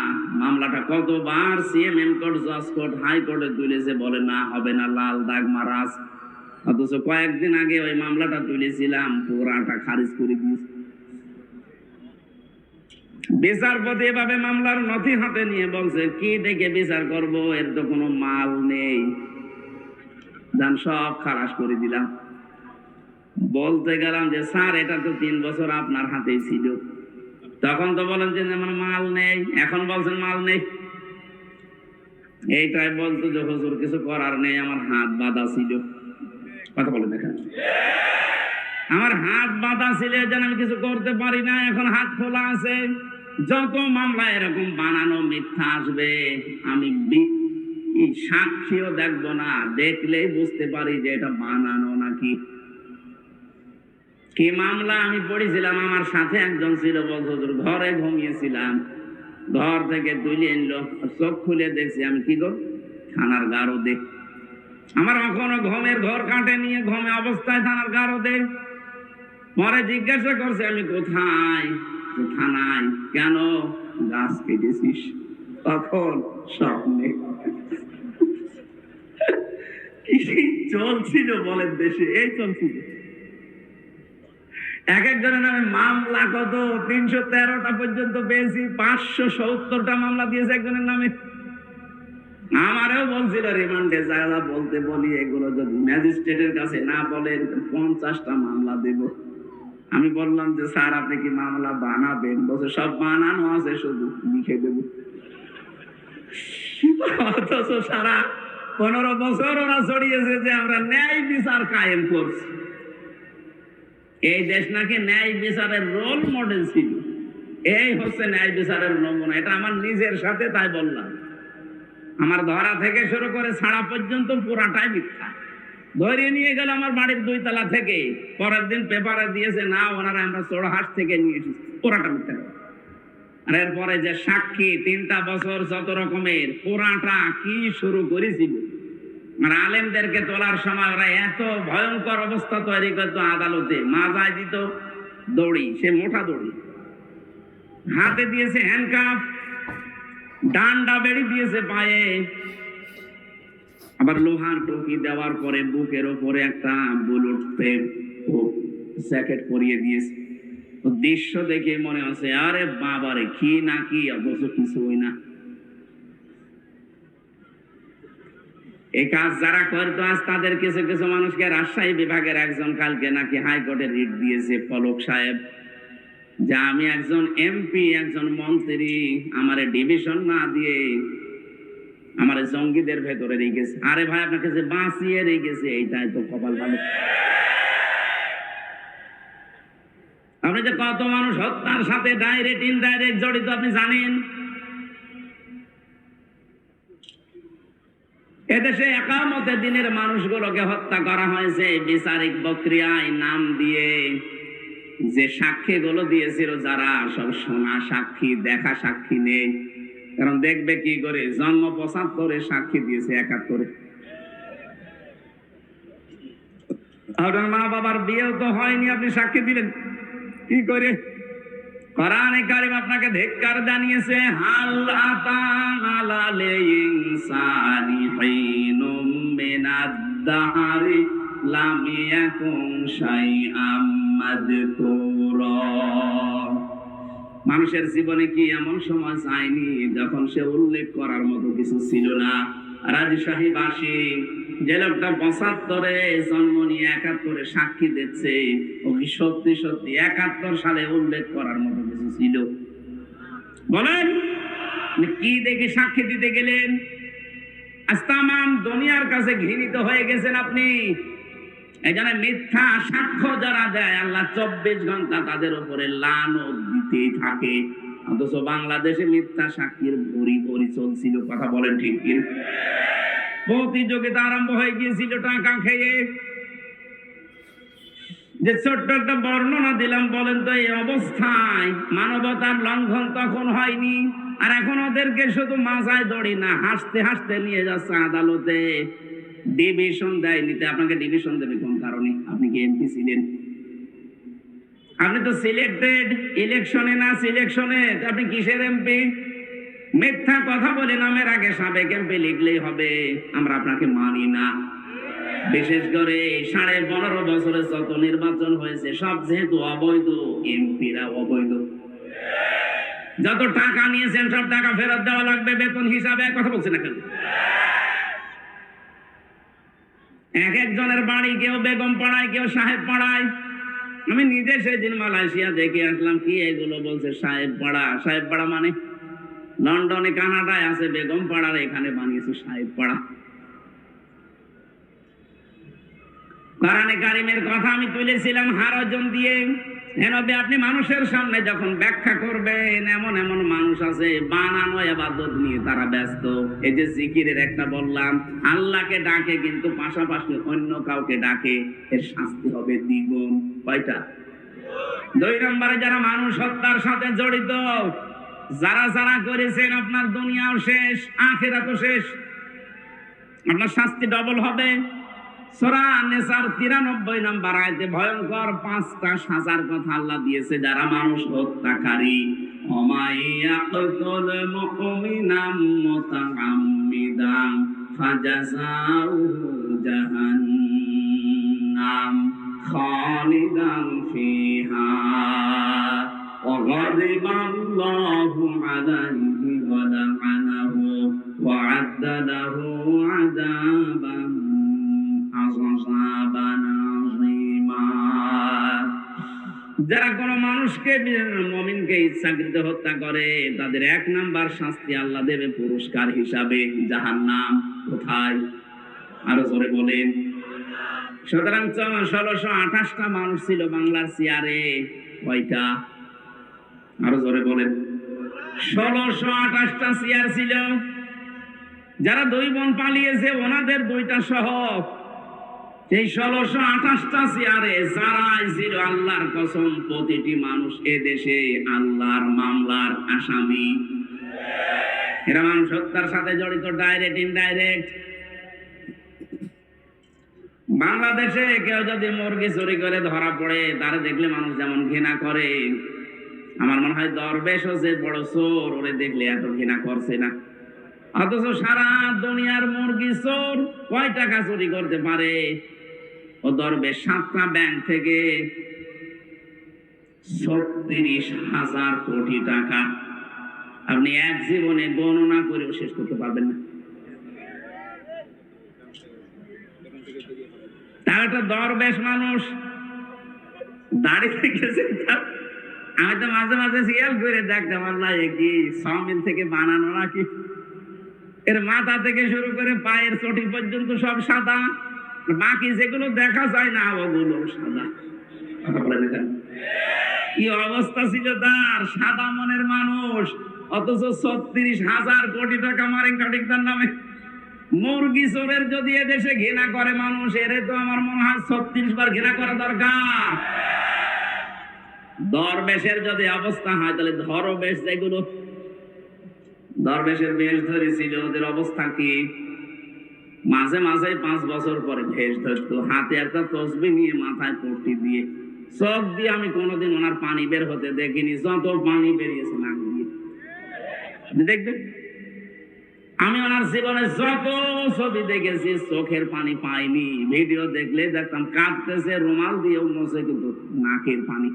মামলাটা কতবার সিএমএম কোর্ট, জজ কোর্ট, হাইকোর্টে তুলেছে, বলে না হবে না, লাল দাগ মারাজ। অথচ কয়েকদিন আগে ওই মামলাটা তুলেছিলাম, পুরাটা খারিজ করে দিয়েছে। বিচারপতি এভাবে মামলার নথি হাতে নিয়ে বলছে, কি দেখে বিচার করব, এর তো কোনো মাল নেই, যান সব খালাস করে দিলাম। বলতে গেলাম যে স্যার, এটা তো 3 বছর আপনার হাতেই ছিল। তখন তো বলেন যে আমার মাল নেই, এখন বলছেন মাল নেই। এইটাই বলতো যে হুজুর কিছু করার নেই, আমার হাত বাঁধা ছিল। কথা বলে দেখেন, আমার হাত বাঁধা ছিল, যেন আমি কিছু করতে পারি না। এখন হাত খোলা আছে। যত মামলা এরকম বানানো মিথ্যা আসবে, আমি সাক্ষীও দেখবো না, দেখলেই বুঝতে পারি যে এটা বানানো নাকি। কি মামলা আমি পড়েছিলাম, আমার সাথে একজন ছিল, বলছে ঘরে ঘুমিয়েছিলাম, ঘর থেকে তুলে এনলো, চোখ খুলে দেখছি আমি কি গো, থানার গারদে। আমার এখনো ঘুমের ঘর কাটে নিয়ে, ঘুমে অবস্থায় থানার গারদে। পরে জিজ্ঞাসা করছে আমি কোথায়, থানায়। কেন? গাছ কেটেছিস? তখন স্বপ্নে। কি চলছিল বলেন দেশে, এই চলছিল। এক একজনের নামে মামলা কত 313টা পর্যন্ত পেয়েছি, 570টা মামলা দিয়েছে একজনের নামে। আমারও বলছিল রিমান্ডে যারা বলতে বলি, এগুলো যদি ম্যাজিস্ট্রেটের কাছে না বলেন 50টা মামলা দেব। আমি বললাম যে স্যার, আপনি কি মামলা বানাবেন? বলছে সব বানানো আছে, শুধু লিখে দেব। অথচ সারা 15 বছর ওরা ছড়িয়েছে যে আমরা ন্যায় বিচার কায়েম করছি। এই দেশ নাকি ন্যায় বিচারের রোল মডেল ছিল। এই হচ্ছে ন্যায় বিচারের নমুনা। এটা আমার নিজের সাথে, তাই বললাম। আমার ধরা থেকে শুরু করে ছাড়া পর্যন্ত পুরাটাই মিথ্যা। ধরে নিয়ে গেল আমার বাড়ির 2 তলা থেকে, পরের দিন পেপারে দিয়েছে না, ওনারা আমরা চোরহাট থেকে নিয়ে এসেছি, পুরাটা মিথ্যা। আর এরপরে যে সাক্ষী 3টা বছর যত রকমের, পুরাটা কি শুরু করেছিল। আর আলেমদেরকে তোলার সময় ওরা এত ভয়ঙ্কর অবস্থা তৈরি করতো, আদালতে মাজায় দিত দড়ি, সে মোটা দড়ি, হাতে দিয়েছে হ্যান্ডকাফ, ডান্ডা বেড়ি দিয়েছে পায়ে, আবার লোহার টুপি দেওয়ার পরে বুকের ওপরে একটা বুলেট জ্যাকেট পরিয়ে দিয়েছে। দৃশ্য দেখে মনে হচ্ছে আরে বাবারে কি না কি, অবশ্য কিছুই না। এই কাজ যারা করতো আজ, তাদের কিছু কিছু মানুষকে রাজশাহী বিভাগের একজন কালকে নাকি হাইকোর্টে রিট দিয়েছে, পলক সাহেব, যে আমি একজন এমপি, একজন মন্ত্রী, আমার ডিভিশন না দিয়ে আমার জঙ্গিদের ভেতরে রেখেছে। আরে ভাই, আপনাকে যে বাঁচিয়ে রেখেছে, এইটাই তো কপাল ভালো। আপনি যে কত মানুষ হত্যার সাথে ডাইরেক্ট ইনডাইরেক্ট জড়িত আপনি জানেন। এদেশে একামতে দিনের মানুষগুলোকে হত্যা করা হয়েছে বিচারিক প্রক্রিয়ায় নাম দিয়ে। যে সাক্ষীগুলো দিয়েছিল যারা, সব শোনা সাক্ষী, দেখা সাক্ষী নেই। কারণ দেখবে কি করে, জন্ম ৭৫ সাক্ষী দিয়েছে ৭১। আপনার মা বাবার বিয়েও তো হয়নি, আপনি সাক্ষী দিলেন কি করে? কোরআনে কারীম আপনাকে ধিক্কার জানিয়েছে, হাল আতা আলাল ইনসানি হিনুম মিনাদ দাহরি লাম ইয়াকুন শাইআম মাযকুরা। মানুষের জীবনে কি এমন সময় যায়নি যখন সে উল্লেখ করার মতো কিছু ছিল না? রাজশাহী বাসী যে লোকটা ৭৫-এ জন্ম নিয়ে ৭১-এ সাক্ষী দিচ্ছে, ও কি সত্যি সত্যি ৭১ সালে উল্লেখ করার মতো কিছু ছিল? বলেন, কি দেখে সাক্ষী দিতে গেলেন? আজ তাম দুনিয়ার কাছে ঘৃণিত হয়ে গেছেন আপনি। এই জন্য মিথ্যা সাক্ষ্য যারা দেয়, আল্লাহ ২৪ ঘন্টা তাদের উপরে লানত দিতেই থাকে। অথচ বাংলাদেশে মিথ্যা সাক্ষীর ভরি ভরি চলছিল। কথা বলেন ঠিক কি? প্রতিযোগিতা আরম্ভ হয়ে গিয়েছিল টাকা খেয়ে। যে ছোট্ট একটা বর্ণনা দিলাম, বলেন তো এই অবস্থায় মানবতার লঙ্ঘন তখন হয়নি? আর এখন ওদেরকে শুধু মাথায় দড়ি না, হাসতে হাসতে নিয়ে যাচ্ছে আদালতে। ডিভিশন দেয় নিতে। আপনাকে ডিভিশন দেবে কোন কারণে? আপনি কি এমপি ছিলেন? আপনি তো সিলেক্টেড ইলেকশনে না সিলেকশনে। আপনি কিসের এমপি? মিথ্যা কথা বলে নামের আগে সাবেক এমপি লিখলেই হবে। আমরা আপনাকে মানি না। বিশেষ করে ১৫.৫ বছরে যত নির্বাচন হয়েছে সব যেহেতু অবৈধ, এমপিরা অবৈধ। যত টাকা নিয়েছেন সব টাকা ফেরত দেওয়া লাগবে বেতন হিসাবে। কথা বলছেন না কেন? এক একজনের বাড়ি, কেউ বেগম পাড়ায়, কেউ সাহেব পাড়ায়। আমি নিজে সেদিন মালয়েশিয়া দেখে আসলাম। কি এগুলো বলছে সাহেব পাড়া? সাহেব পাড়া মানে লন্ডনে, কানাডায় আছে বেগম পাড়ার, এখানে বানিয়েছে সাহেব পাড়া। কোরআনে কারীমের কথা আমি তুলেছিলাম হারজন দিয়ে। আপনি মানুষের সামনে যখন ব্যাখ্যা করবেন, এমন এমন মানুষ আছে বানানো ইবাদত নিয়ে তারা ব্যস্ত। এই যে জিকিরের একটা বললাম, আল্লাহকে ডাকে কিন্তু পাশাপাশি অন্য কাউকে ডাকে, এর শাস্তি হবে দ্বিগুণ। কয়টা? ২ নম্বরে যারা মানুষ হত্যার সাথে জড়িত, যারা যারা করেছেন, আপনার দুনিয়াও শেষ, আখিরাতও শেষ। আপনার শাস্তি ডবল হবে। সূরা নিসার ৯৩ নম্বর আয়াতে ভয়ঙ্কর ৫টা সাজার কথা আল্লাহ দিয়েছে যারা মানুষ হত্যাকারী। ওমাইয়াকুল মুমিনাম মুতাআম্মিদান ফাজাযাউহু জাহান্নাম খালিদান ফিহা ওয়া গাদিবাল্লাহু আলাইহি ওয়া লা'নাহু ওয়া আ'আদ্দা লাহু আযাবান। যারা কোন মানুষকে, মুমিনকে ইচ্ছাকৃত হত্যা করে, তাদের ১ নাম্বার শাস্তি আল্লাহ দেবে পুরস্কার হিসাবে জাহান্নাম। কোথায়? আরো জোরে বলেন। সুতরাং ১৬২৮টা মানুষ ছিল বাংলার চেয়ারে। কয়টা? আরো জোরে বলেন। ১৬২৮টা চেয়ার ছিল। যারা ২ বোন পালিয়েছে ওনাদের ২টা সহ, এই ১৬২৮টা চেয়ারে যারাই ছিল, আল্লাহর কসম প্রতিটি মানুষ এদেশে আল্লাহর মামলার আসামি। এরা মানুষ হত্যার সাথে জড়িত, ডাইরেক্ট ইনডাইরেক্ট। বাংলাদেশে কেউ যদি মুরগি চুরি করে ধরা পড়ে, তারা দেখলে মানুষ যেমন ঘৃণা করে, আমার মনে হয় দরবেশও যে বড় চোর, ওরে দেখলে এত ঘৃণা করছে না। অথচ সারা দুনিয়ার মুরগি চোর কয় টাকা চুরি করতে পারে? ও দরবেশ 7টা ব্যাংক থেকে ৩৬,০০০ কোটি টাকা আপনি এক জীবনে গণনা করেও শেষ করতে পারবেন না। তার একটা দরবেশ মানুষ দাঁড়িয়ে গেছে। আমি তো মাঝে মাঝে খেয়াল করে দেখতাম, আল্লাহ কি চাউমিন থেকে বানানো নাকি? এর মাথা থেকে শুরু করে পায়ের চটি পর্যন্ত সব সাদা, বাকি যেগুলো দেখা যায় না ওগুলো সাদা। কি অবস্থা ছিল তার! সাদা মনের মানুষ, অথচ ৩৬,০০০ কোটি টাকা মারেন কাটিকতার নামে। মুরগি চোরের যদি এদেশে ঘৃণা করে মানুষ, এরে তো আমার মনে হয় 36 বার ঘৃণা করা দরকার। দরবেশের যদি অবস্থা হয়, তাহলে ধরবেশ যেগুলো দরবেশের বেশ ধরেছিল, ওদের অবস্থা কি? মাঝে মাঝে 5 বছর পরে ভেষ ধরতো, হাতে একটা তসবি নিয়ে মাথায় পট্টি দিয়ে, চোখ দিয়ে আমি কোনোদিন ওনার পানি বের হতে দেখিনি, যত পানি বেরিয়েছে নাক দিয়ে। আপনি দেখবেন, আমি ওনার জীবনে যত ছবি দেখেছি চোখের পানি পাইনি। ভিডিও দেখলে দেখতাম কাঁদতেছে, রুমাল দিয়ে মুছে, কিন্তু নাকের পানি।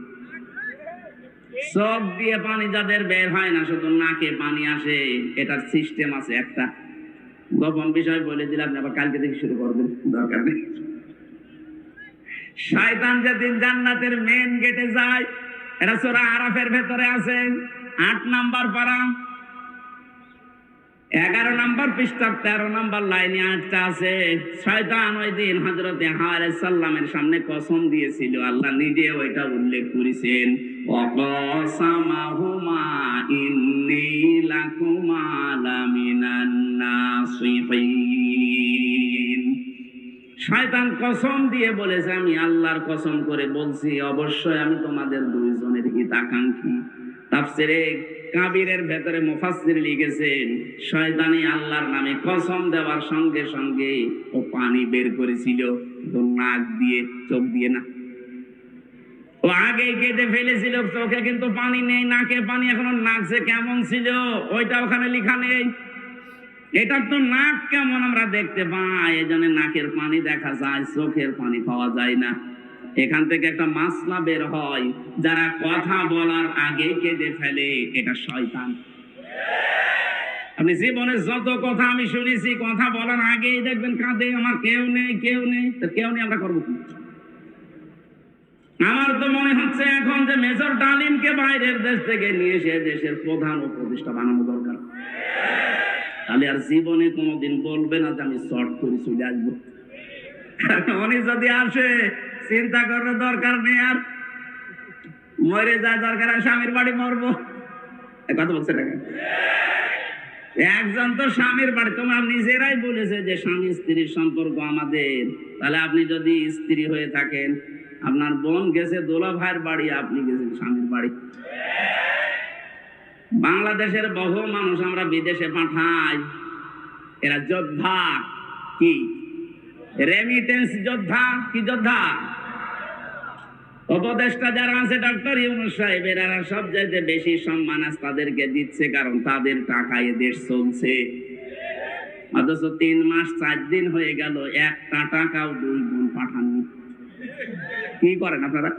চোখ দিয়ে পানি যাদের বের হয় না, শুধু নাকে পানি আসে, এটার সিস্টেম আছে একটা। গোপন বিষয় বলে দিলাম, আবার কালকে থেকে শুরু করবেন, দরকার নেই। শয়তান যেদিন জান্নাতের মেন গেটে যায়, এটা সূরা আরাফের ভেতরে আছে, 8 নাম্বার পারা, 11 নাম্বার পৃষ্ঠা 13 নাম্বার লাইনে 8টা আছে। শয়তান ওই দিন হযরতে হাওয়া আলাইহিস সালামের সামনে কসম দিয়েছিল, আল্লাহ নিজে ওইটা উল্লেখ করেছেন, ওয়াকাসামাহুমা ইন্নী লাকুমা লামিনান নাসিহিন। শয়তান কসম দিয়ে বলেছে, আমি আল্লাহর কসম করে বলছি, অবশ্যই আমি তোমাদের দুইজনের হিতাকাঙ্ক্ষী। তাফসীরে কাবীরের ভেতরে মুফাসসির লিখেছেন, শয়তানি আল্লাহর নামে কসম দেওয়ার সঙ্গে সঙ্গে ও পানি বের করেছিল, তো নাক দিয়ে, চোখ দিয়ে না। ও আগে কেটে ফেলেছিল চোখে, কিন্তু পানি নেই, নাকে পানি এখনো। নাক কেমন ছিল ওইটা ওখানে লেখা নেই। এটা তো নাক কেমন আমরা দেখতে পাই, এজন্য নাকের পানি দেখা যায়, চোখের পানি পাওয়া যায় না। এখান থেকে একটা মাসলা বের হয়, যারা কথা বলার আগে কেঁদে ফেলে, এটা শয়তান। আপনি জীবনে যত কথা আমি শুনেছি, কথা বলার আগেই দেখবেন কাঁদে, আমার কেউ নেই, কেউ নেই। তো কেউ নেই, আমরা করবো কি? আমার তো মনে হচ্ছে এখন যে মেজর ডালিমকে বাইরের দেশ থেকে নিয়ে এসে দেশের প্রধান উপদেষ্টা বানানো দরকার। তাহলে আর জীবনে কোনোদিন বলবে না যে আমি শর্ট করে চলে আসবো। উনি যদি আসে, চিন্তা করার দরকার নেই, আর মরে যায় দরকার, আর স্বামীর বাড়ি মরবো। কথা বলছে না? একজন তো স্বামীর বাড়ি, তোমার নিজেরাই বলেছে যে স্বামী স্ত্রীর সম্পর্ক আমাদের। তাহলে আপনি যদি স্ত্রী হয়ে থাকেন, আপনার বোন গেছে দোলা ভাইয়ের বাড়ি, আপনি গেছেন স্বামীর বাড়ি। বাংলাদেশের বহু মানুষ আমরা বিদেশে পাঠাই, এরা যোদ্ধা। কি রেমিটেন্স যোদ্ধা? কি যোদ্ধা? উপদেষ্টা যারা আছে, ডক্টর ইউনূস সাহেব, এরা সবচাইতে বেশি সম্মান আজ তাদেরকে দিচ্ছে, কারণ তাদের টাকায় দেশ চলছে। অথচ 3 মাস 4 দিন হয়ে গেল, একটা টাকাও 2 বোন পাঠাননি। কি করেন আপনারা?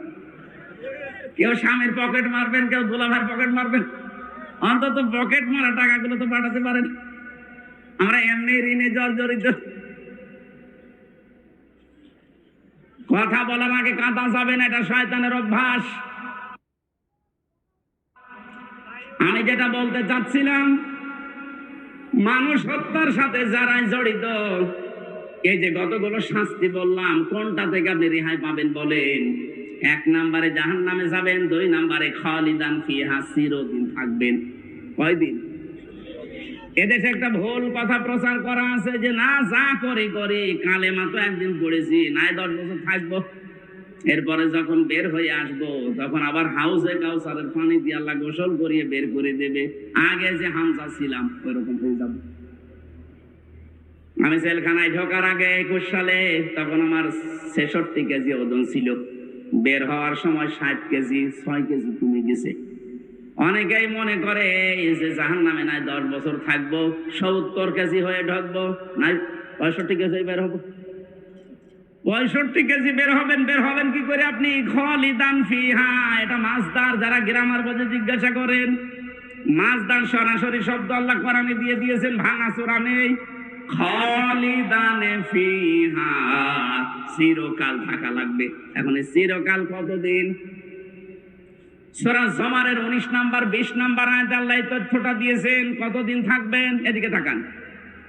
কেউ স্বামীর পকেট মারবেন, কেউ দুলাভাইয়ের পকেট মারবেন, অন্তত পকেট মারা টাকাগুলো তো পাঠাতে পারেন। আমরা এমনি ঋণে জর্জরিত। কথা বলার আগে কাঁদা যাবে না, এটা শয়তানের অভ্যাস। আমি যেটা বলতে চাচ্ছিলাম, মানুষ হত্যার সাথে যারাই জড়িত, এই যে কতগুলো শাস্তি বললাম, কোনটা থেকে আপনি রেহাই পাবেন বলেন? 1 নম্বরে জাহান্নামে যাবেন, 2 নম্বরে খালিদান ফিহা, চিরদিন থাকবেন। কয়দিন? এদেশে একটা ভুল কথা প্রচার করা আছে যে না, যা করে করে, কালেমা তো একদিন পড়েছি, নাই 10 বছর থাকবো, এরপরে যখন বের হয়ে আসবো তখন আবার হাউসে কাউসারের পানি দিয়ে আল্লাহ গোসল করিয়ে বের করে দেবে, আগে যে হামজা ছিলাম ওইরকম হয়ে যাবো। আমি জেলখানায় ঢোকার আগে 21 সালে, তখন আমার 66 কেজি ওজন ছিল, বের হওয়ার সময় 60 কেজি, 6 কেজি কমে গেছে। অনেকেই মনে করে যে জাহান্নামে নাই 10 বছর থাকবো, 70 কেজি হয়ে ঢুকবো, নাই 65 কেজি বের হবো। 65 কেজি বের হবেন কি করে আপনি? খালিদান ফিহা, এটা মাসদার, যারা গ্রামার বোঝে জিজ্ঞাসা করেন। মাসদার সরাসরি শব্দ আল্লাহ কোরআনে দিয়ে দিয়েছেন, ভাঙাচোরা নেই। খালিদান ফিহা, চিরকাল থাকা লাগবে। এখন এই চিরকাল কতদিন? সূরা জুমারের 19 নাম্বার 20 নাম্বার আয়াতে আল্লাহ এই তথ্যটা দিয়েছেন, কতদিন থাকবেন। এদিকে তাকান।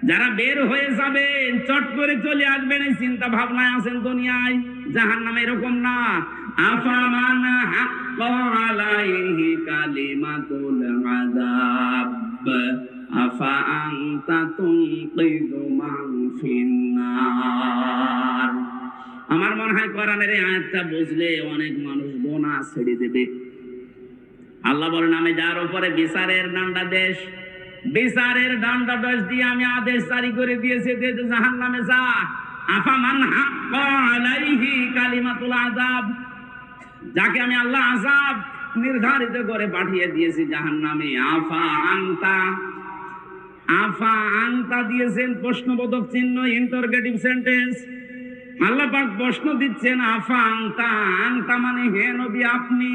যারা বের হয়ে যাবেন, চট করে চলে আসবেন, এই চিন্তা ভাবনায় আছেন দুনিয়ায়। জাহান্নামে এরকম না। আফামান হাক্কা আলাইহি কালিমাতুল আযাব আফা আনতা তুনকিযু মান ফিন্নার। আমার মনে হয় কোরআনের এই আয়াতটা বুঝলে অনেক মানুষ গোনাহ ছেড়ে দেবে। আল্লাহ বলেন, আমি যার উপরে বিচারের দণ্ডাদেশ দিয়ে আমি আদেশ জারি করে দিয়েছি যে জাহান্নামে যা। আফামান হাক্কা আলাইহি কালিমাতুল আযাব, যাকে আমি আল্লাহ আযাব নির্ধারিত করে পাঠিয়ে দিয়েছি জাহান্নামে। আফা আনতা দিয়েছেন প্রশ্নবোধক চিহ্ন, ইন্টারোগেটিভ সেন্টেন্স। আল্লাহ পাক প্রশ্ন দিচ্ছেন, আফা আনতা মানে হে নবী আপনি,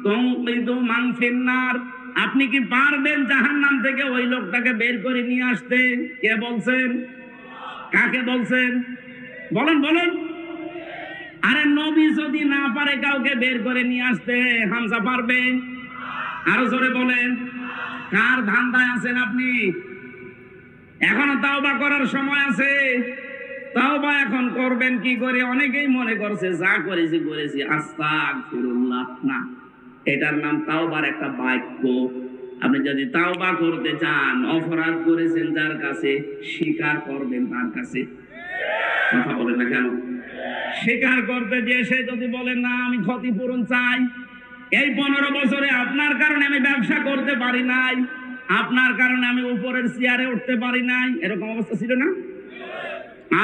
তুনকিযু মান ফিন্নার, আপনি কি পারবেন জাহান্নাম থেকে ওই লোকটাকে বের করে নিয়ে আসতে? কে বলছেন? কাকে বলছেন? বলেন বলেন। আরে নবী যদি না পারে কাউকে বের করে নিয়ে আসতে, হামজা পারবে? আরো জোরে বলেন। কার ধান্দায় আছেন আপনি? এখনো তাওবা করার সময় আছে। তাওবা এখন করবেন কি করে? অনেকেই মনে করছে যা করেছি আস্তাগফিরুল্লাহ। না, এটার নাম তাওবার একটা বাক্য। আপনি যদি তাওবা করতে চান, অপরাধ করেছেন যার কাছে, স্বীকার করবেন তার কাছে। কথা বলেন না কেন? স্বীকার করতে যে সে যদি বলেন না আমি ক্ষতিপূরণ চাই, এই 15 বছরে আপনার কারণে আমি ব্যবসা করতে পারি নাই, আপনার কারণে আমি উপরের চেয়ারে উঠতে পারি নাই, এরকম অবস্থা ছিল না?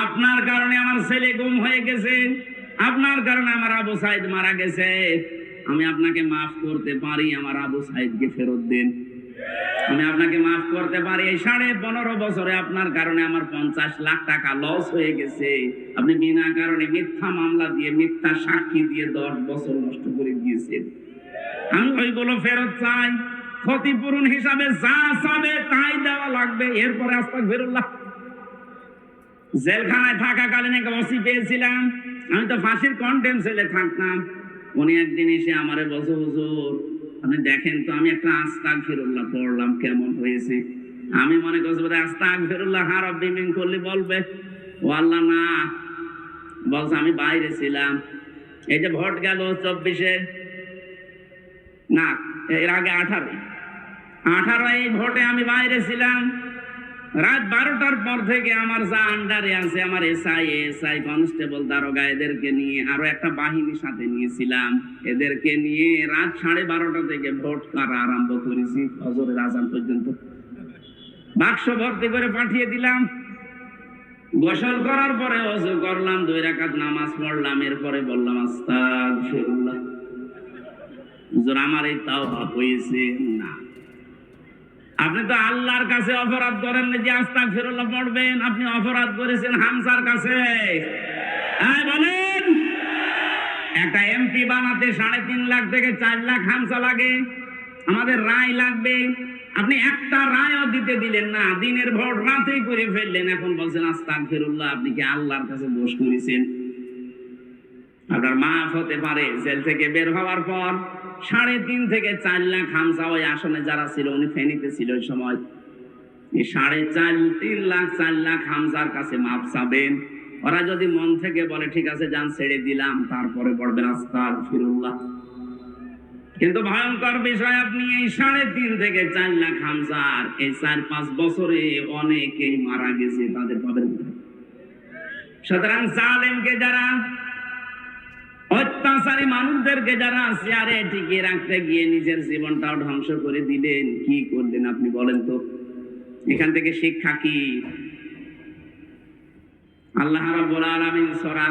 আপনার কারণে আমার ছেলে গুম হয়ে গেছে, আপনার কারণে আমার আবু সাইদ মারা গেছে, আমি আপনাকে মাফ করতে পারি, আমার আবু সাইদকে ফেরত দেন। আমি আপনাকে মাফ করতে পারি, এই 15.5 বছরে আপনার কারণে আমার 50 লাখ টাকা লস হয়ে গেছে, আপনি বিনা কারণে মিথ্যা মামলা দিয়ে, মিথ্যা সাক্ষী দিয়ে 10 বছর নষ্ট করে দিয়েছেন। আমি ওইগুলো ফেরত চাই। ক্ষতিপূরণ হিসাবে যা চাবে তাই দেওয়া লাগবে। এরপরে আস্তাগফিরুল্লাহ। জেলখানায় থাকাকালীন একটা ওসি পেয়েছিলাম, আমি তো ফাঁসির কন্টেম সেলে থাকতাম। উনি একদিন এসে আমারে বলছে, হুজুর আপনি দেখেন তো আমি একটা আস্তাগফিরুল্লাহ পড়লাম, কেমন হয়েছে? আমি মনে করছি আস্তাগফিরুল্লাহ রাব্বি মিন কুল্লি বলবে। ও আল্লাহ না, বলছে আমি বাইরে ছিলাম। এই যে ভোট গেল 24-এ, না এর আগে 18 এই ভোটে আমি বাইরে ছিলাম। রাত 12টার পর থেকে আমার যা আন্ডারে আছে, আমার এসআই কনস্টেবল দারোগা, এদেরকে নিয়ে আরো একটা বাহিনী সাথে নিয়েছিলাম, এদেরকে নিয়ে রাত 12:30 থেকে ভোট করা আরম্ভ করেছি ফজরের আযান পর্যন্ত। বাক্স ভর্তি করে পাঠিয়ে দিলাম। গোসল করার পরে ওযু করলাম, 2 রাকাত নামাজ পড়লাম, এরপরে বললাম আস্তাগফিরুল্লাহ। হুজুর আমার এই তাওবা হয়েছে না। আপনি তো আল্লাহর কাছে অপরাধ করেন না যে আস্তাগফিরুল্লাহ পড়বেন, আপনি অপরাধ করেছেন হামজার কাছে। হ্যাঁ বলেন। একটা এমপি বানাতে 3.5 লাখ থেকে 4 লাখ হামজা লাগে, আমাদের রায় লাগবে। আপনি একটা রায়ও দিতে দিলেন না, দিনের ভোট রাতেই করে ফেললেন, এখন বলছেন আস্তাগফিরুল্লাহ। আপনি কি আল্লাহর কাছে দোষ করেছেন? আপনার মাফ হতে পারে। জেল থেকে বের হওয়ার পর 3.5 থেকে 4 লাখ হামজা ওই আসনে যারা ছিল, উনি ফেনীতে ছিল ওই সময়, এই 3.5 লাখ 4 লাখ হামজার কাছে মাফ চাবেন। ওরা যদি মন থেকে বলে ঠিক আছে যান ছেড়ে দিলাম, তারপরে পড়বেন আস্তাগফিরুল্লাহ। কিন্তু ভয়ঙ্কর বিষয়, আপনি এই 3.5 থেকে 4 লাখ হামজার এই 4-5 বছরে অনেকেই মারা গেছে, তাদের পাবেন। সুতরাং জালেমকে যারা, অত্যাচারী মানুষদেরকে যারা চেয়ারে টিকিয়ে রাখতে গিয়ে নিজের জীবনটাও ধ্বংস করে দিলেন, কি করলেন আপনি বলেন তো? এখান থেকে শিক্ষা কি? আল্লাহ রাব্বুল আলামিন সূরা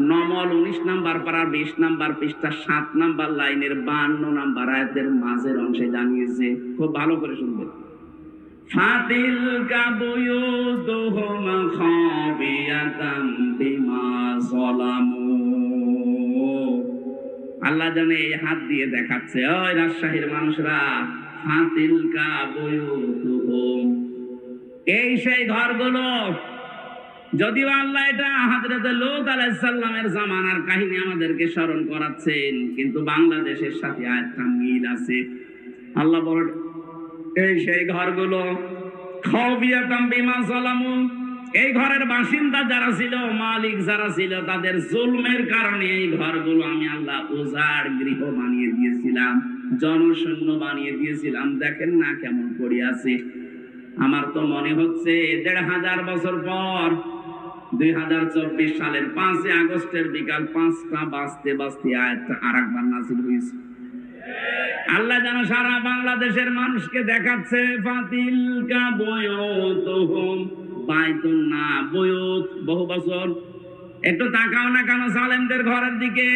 নমল 19 নাম্বার পারার 20 নাম্বার পৃষ্ঠা 7 নাম্বার লাইনের 52 নাম্বার আয়াতের মাঝের অংশে জানিয়েছে, খুব ভালো করে শুনবেন। ফাতিল কাবুয়ুদুহুম খাবিয়াতাম বিমা যালামু। আল্লাহ জানে এই হাত দিয়ে দেখাচ্ছে, ওই রাজশাহীর মানুষরা, ফাতিল কাবুয়ুদুহুম, এই সেই ঘরগুলো। যদিও আল্লাহ এটা হযরত লূত আলাইহিস সালামের জামানার কাহিনী আমাদেরকে স্মরণ করাচ্ছেন, কিন্তু বাংলাদেশের সাথে আয়াতটা মিল আছে। আল্লাহ বলেন এই সেই ঘরগুলো, খাবিয়াতাম বিমা যালামু, এই ঘরের বাসিন্দা যারা ছিল, মালিক যারা ছিল, তাদের জুলমের কারণে এই ঘরগুলো আমি আল্লাহ উজাড় গৃহ বানিয়ে দিয়েছিলাম, জনশূন্য বানিয়ে দিয়েছিলাম। দেখেন না কেমন পড়ে আছে। আমার তো মনে হচ্ছে ১৫০০ বছর পর ২০২৪ সালের ৫ই আগস্টের বিকাল ৫টা বাজতে বাজতে আয়াতটা আরেকবার নাযিল হয়েছে। আল্লাহ যেন সারা বাংলাদেশের মানুষকে দেখাচ্ছে ফাতিলকা বুয়ুতুহুম বাইতুন না বুয়ুত, বহু বছর। একটু তাকাও না কেন জালেমদের ঘরের দিকে,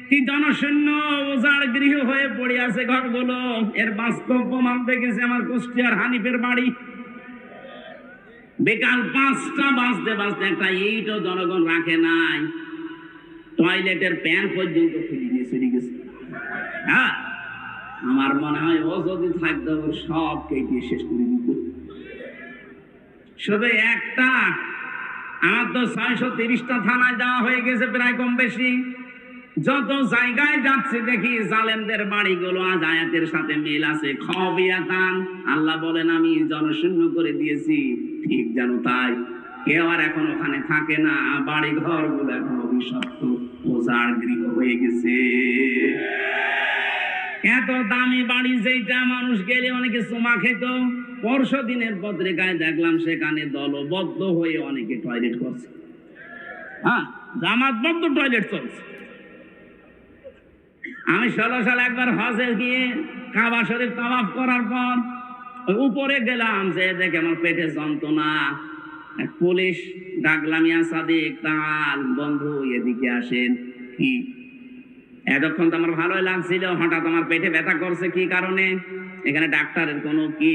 কি জনশূন্য উজাড় গৃহ হয়ে পড়ে আছে ঘরগুলো। এর বাস্তব প্রমাণ দেখেছে আমার কুষ্টিয়ার হানিফের বাড়ি। বিকাল ৫টা বাজতে বাজতে একটা ইটও জনগণ রাখে নাই, টয়লেটের প্যান পর্যন্ত খুলে নিয়ে চলে গেছে। হ্যাঁ, আমার মনে হয় ও যদি থাকতো সব কেটে শেষ করে দিত। শুধু একটা, আমার তো ৬৩০টা থানায় দেওয়া হয়ে গেছে প্রায় কম বেশি। যত জায়গায় যাচ্ছে দেখি জালেমদের বাড়িগুলো আজ আয়াতের সাথে মিল আছে। খাওয়াবিয়াতান, আল্লাহ বলেন আমি জনশূন্য করে দিয়েছি, ঠিক যেন তাই। কেউ আর এখন ওখানে থাকে না, বাড়ি ঘর গুলো এখন অভিশপ্ত উজাড় গৃহ হয়ে গেছে। এত দামি বাড়ি যেটা মানুষ গেলে অনেকে চুমা খেত, পরশু দিনের পত্রিকায় দেখলাম সেখানে দলবদ্ধ হয়ে অনেকে টয়লেট করছে। হ্যাঁ, জামাতবদ্ধ টয়লেট চলছে। আমি ১৬ সালে একবার হজে গিয়ে কাবা শরীফ তাওয়াফ করার পর উপরে গেলাম, যে দেখে আমার পেটে যন্ত্রণা। এক পুলিশ ডাকলাম, ইয়া সাদিক তাল, বন্ধু এদিকে আসেন। কি এতক্ষণ তো আমার ভালোই লাগছিল, হঠাৎ আমার পেটে ব্যথা করছে, কি কারণে? এখানে ডাক্তারের কোনো কি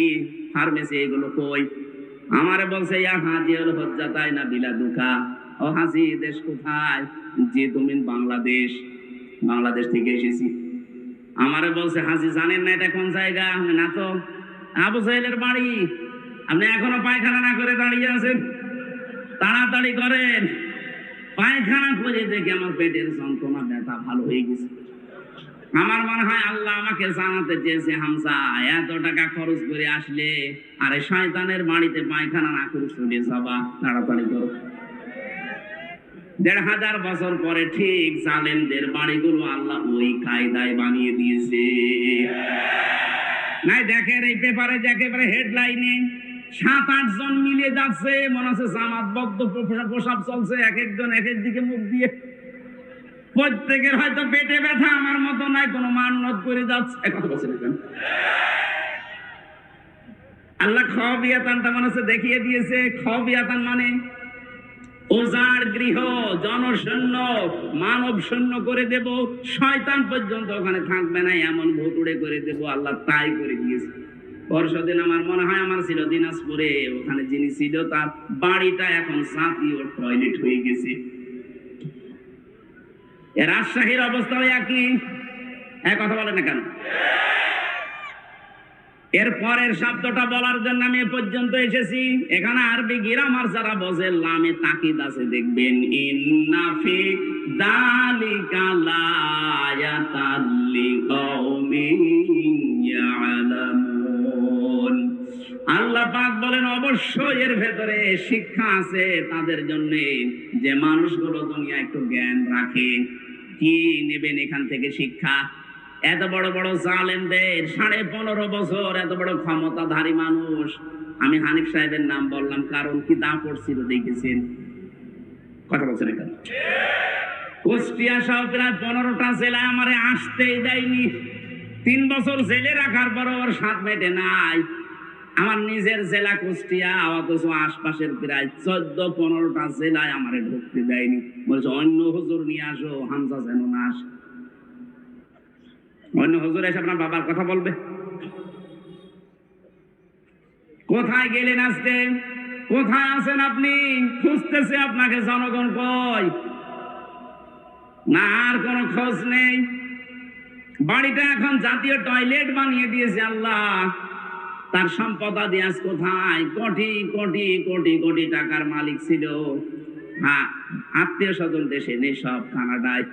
ফার্মেসি এগুলো কই? আমারে বলছে ইয়া হাজি হল হজ্জাতাই না বিলা দুঃখা। ও হাজি, দেশ কোথায়? জি তুমি বাংলাদেশ। বাংলাদেশ থেকে এসেছি। আমারে বলছে হাজি জানেন না এটা কোন জায়গা? না তো। আবু সাহেলের বাড়ি। আপনি এখনো পায়খানা না করে দাঁড়িয়ে আছেন, তাড়াতাড়ি করেন। পায়খানা করে দেখে আমার পেটের যন্ত্রণা ব্যথা ভালো হয়ে গেছে। আমার মনে হয় আল্লাহ আমাকে জানাতে চেয়েছে, হামজা এত টাকা খরচ করে আসলে আরে শয়তানের বাড়িতে পায়খানা না করে চলে যাবা, তাড়াতাড়ি করো। ১৫০০ বছর পরে ঠিক জালেমদের বাড়িগুলো আল্লাহ ওই কায়দায় বানিয়ে দিয়েছে। নাই দেখেন এই পেপারে একেবারে হেডলাইনে ৭-৮ জন মিলে যাচ্ছে, মনে হচ্ছে জামাতবদ্ধ প্রসাব চলছে, এক একজন এক এক দিকে মুখ দিয়ে। প্রত্যেকের হয়তো পেটে ব্যথা, আমার মতো নাই, কোনো মান্নত করে যাচ্ছে। কথা বলছেন কেন? আল্লাহ খাওয়াবিয়াতানটা মনে হচ্ছে দেখিয়ে দিয়েছে। খাওয়াবিয়াতান মানে উজাড় গৃহ, জনশূন্য, মানব শূন্য করে দেব, শয়তান পর্যন্ত ওখানে থাকবে না, এমন ভুতুড়ে করে দেব। আল্লাহ তাই করে দিয়েছে। পরশুদিন আমার মনে হয় আমার ছিল দিনাজপুরে, ওখানে যিনি ছিল তার বাড়িটা এখন জাতীয় টয়লেট হয়ে গেছে। রাজশাহীর অবস্থাও একই। এক কথা বলে না কেন? এর পরের শব্দটা বলার জন্য আমি এ পর্যন্ত এসেছি। এখানে আরবি গ্রামার যারা বোঝে লামে তাকিদ আছে, দেখবেন ইন্না ফি যালিকা লায়াতাল লিকাউমিন ইয়ালামুন। আল্লাহ পাক বলেন অবশ্যই এর ভেতরে শিক্ষা আছে তাদের জন্য, যে মানুষগুলো দুনিয়া একটু জ্ঞান রাখে। কি নেবেন এখান থেকে শিক্ষা? এত বড় বড় জালেমদের 15.5 বছর এত বড় ক্ষমতাধারী মানুষ। আমি হানিফ সাহেবের নাম বললাম কারণ কি দাম পড়ছিল দেখেছেন। কথা বলছেন এখানে? কুষ্টিয়া সহ প্রায় 15টা জেলায় আমারে আসতেই দেয়নি। 3 বছর জেলে রাখার পর ওর স্বাদ মেটে নাই। আমার নিজের জেলা কুষ্টিয়া, অথচ আশপাশের প্রায় 14-15টা জেলায় আমারে ঢুকতে দেয়নি। বলছে অন্য হুজুর নিয়ে আসো, হামজা যেন না আসে। অন্য হুজুর এসে আপনার বাবার কথা বলবে। কোথায় গেলেন আজকে? কোথায় আছেন আপনি? খুঁজতেছে আপনাকে জনগণ, কই? না আর কোনো খোঁজ নেই। বাড়িটা এখন জাতীয় টয়লেট বানিয়ে দিয়েছে আল্লাহ। তার সম্পদাদি আজ কোথায়? কোটি কোটি কোটি কোটি টাকার মালিক ছিল। হ্যাঁ, আত্মীয় স্বজন দেশে নেই, সব কানাডায়।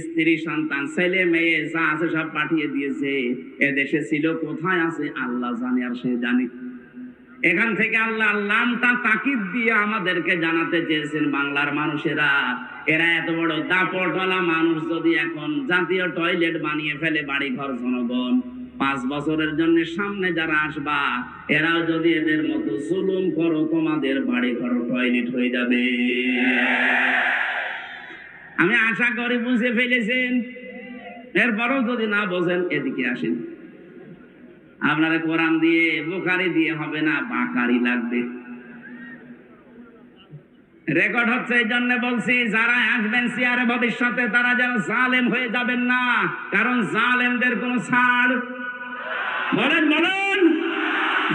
স্ত্রী সন্তান ছেলে মেয়ে যা আছে সব পাঠিয়ে দিয়েছে। এ দেশে ছিল কোথায় আছে আল্লাহ জানে, আর সে জানে। এখান থেকে আল্লাহ লামটা তাকিদ দিয়ে আমাদেরকে জানাতে চেয়েছেন, বাংলার মানুষেরা, এরা এত বড় দাপটওয়ালা মানুষ যদি এখন জাতীয় টয়লেট বানিয়ে ফেলে বাড়ি ঘর জনগণ, 5 বছরের জন্য সামনে যারা আসবা এরাও যদি এদের মতো জুলুম করো তোমাদের বাড়ি ঘর টয়লেট হয়ে যাবে। আমি আশা করি বুঝে ফেলেছেন। এরপরও যদি না বোঝেন এদিকে আসেন। আপনারা কোরআন দিয়ে বুখারী দিয়ে হবে না, বাকারি লাগবে। রেকর্ড হচ্ছে এই জন্য বলছি, যারা আসবেন চেয়ারে ভবিষ্যতে তারা যেন জালেম হয়ে যাবেন না, কারণ জালেমদের কোনো ছাড়। বলেন বলেন,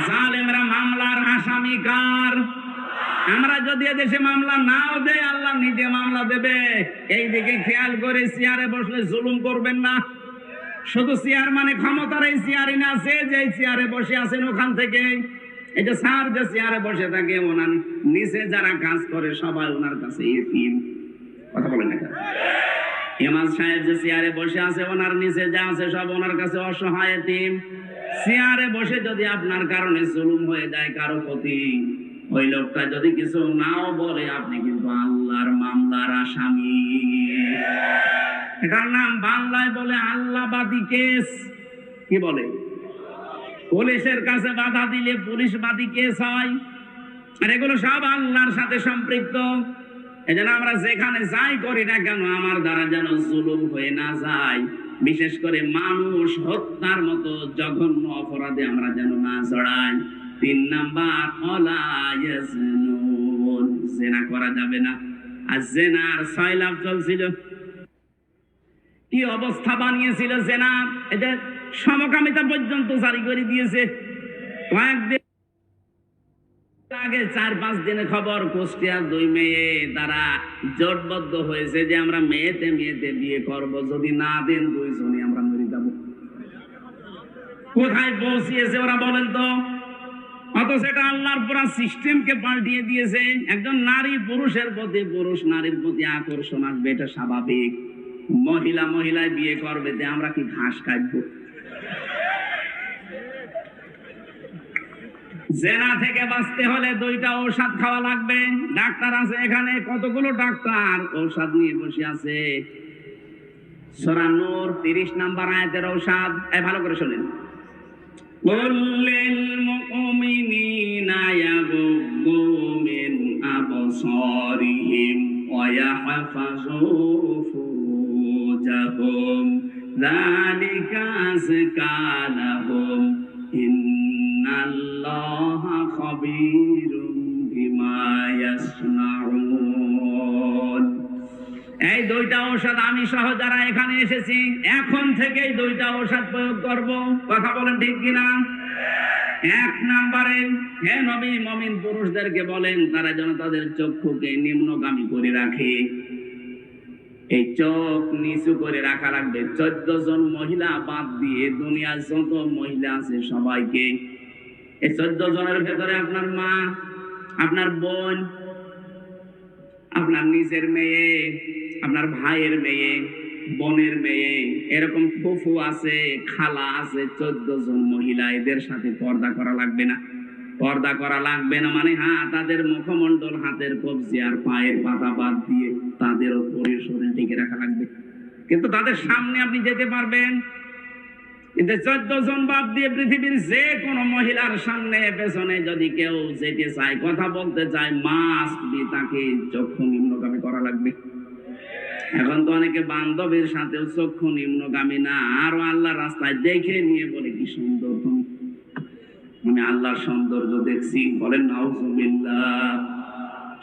জালেমরা মামলার আসামি কার? আমরা যদি এদেশে মামলা নাও দেয় আল্লাহ নিজে মামলা দেবে। এই দিকে খেয়াল করে চেয়ারে বসলে জুলুম করবেন না। শুধু চেয়ার মানে ক্ষমতার এই চেয়ারই না, আছে যে চেয়ারে বসে আছেন ওখান থেকে, এই যে স্যার যে চেয়ারে বসে থাকে ওনার নিচে যারা কাজ করে সবাই ওনার কাছে এতিম। কথা বলেন না? ইমাম সাহেব যে চেয়ারে বসে আছে ওনার নিচে যা আছে সব ওনার কাছে অসহায় এতিম। চেয়ারে বসে যদি আপনার কারণে জুলুম হয়ে যায় কারো প্রতি, ওই লোকটা যদি কিছু নাও বলে আপনি কিন্তু আল্লাহর মামলার আসামি। এটার নাম বাংলায় বলে আল্লাহবাদী কেস। কি বলে? পুলিশের কাছে বাধা দিলে পুলিশবাদী কেস হয়। আর এগুলো সব আল্লাহর সাথে সম্পৃক্ত। এজন্য আমরা যেখানে যাই করি না কেন আমার দ্বারা যেন জুলুম হয়ে না যায়, বিশেষ করে মানুষ হত্যার মতো জঘন্য অপরাধে আমরা যেন না জড়াই। 3 নাম্বার, ওয়ালা ইয়াজনুন, জিনা করা যাবে না। আর জিনার 6 লাভ চলছিল। কি অবস্থা বানিয়েছিল জেনা, এদের সমকামিতা পর্যন্ত জারি করে দিয়েছে। কয়েকদিন আগে 4-5 দিনে খবর, কুষ্টিয়ার 2 মেয়ে তারা জোটবদ্ধ হয়েছে যে আমরা মেয়েতে মেয়েতে বিয়ে করব, যদি না দেন 2 জনই আমরা মরে যাব। কোথায় পৌঁছিয়েছে ওরা বলেন তো? অথচ এটা আল্লাহর পুরা সিস্টেমকে পাল্টিয়ে দিয়েছে। একজন নারী পুরুষের প্রতি, পুরুষ নারীর প্রতি আকর্ষণ আসবে, এটা স্বাভাবিক। মহিলা মহিলায় বিয়ে করবে, আমরা কি ঘাস কাটবো? জেনা থেকে বাঁচতে হলে 2টা ঔষধ খাওয়া লাগবে। ডাক্তার আছে এখানে, কতগুলো ডাক্তার ঔষধ নিয়ে বসে আছে। সূরা নূর 30 নাম্বার আয়াতের ঔষধ। ভালো করে শুনেন। কুল্লিল মুমিনিনা ইয়াগুদ্দু মিন আবসারিহিম ওয়া ইয়াহফাযু ফুরুজাহুম যালিকা আযকা লাহুম ইন্নাল্লাহা খাবীরুম বিমা ইয়াসনাউন। এই 2টা ঔষধ আমি সহ যারা এখানে এসেছি এখন থেকেই 2টা ঔষধ প্রয়োগ করব। কথা বলেন ঠিক কিনা? 1 নম্বরে, হে নবী মুমিন পুরুষদেরকে বলেন তারা যেন তাদের চক্ষুকে নিম্নগামী করে রাখে। এই চোখ নিচু করে রাখা লাগবে। 14 জন মহিলা বাদ দিয়ে দুনিয়ার যত মহিলা আছে সবাইকে। এই 14 জনের ভেতরে আপনার মা, আপনার বোন, আপনার নিজের মেয়ে, আপনার ভাইয়ের মেয়ে, বোনের মেয়ে, এরকম ফুফু আছে, খালা আছে, 14 জন মহিলা, এদের সাথে পর্দা করা লাগবে না। পর্দা করা লাগবে না মানে তাদের মুখমণ্ডল, হাতের কবজি আর পায়ের পাতা বাদ দিয়ে তাদের শরীর টিকে রাখা লাগবে। কিন্তু তাদের সামনে আপনি যেতে পারবেন, কিন্তু 14 জন বাদ দিয়ে পৃথিবীর যে কোনো মহিলার সামনে পেছনে যদি কেউ যেতে চায়, কথা বলতে চায়, মাস্ট বি তাকে চক্ষু নিম্নগামী করা লাগবে। এখন তো অনেকে বান্ধবীর সাথেও চক্ষু নিম্নগামী না, আরো আল্লাহর রাস্তায় দেখে নিয়ে বলে কি সুন্দর তুমি, আমি আল্লাহর সৌন্দর্য দেখছি। বলেন নাউজুবিল্লাহ।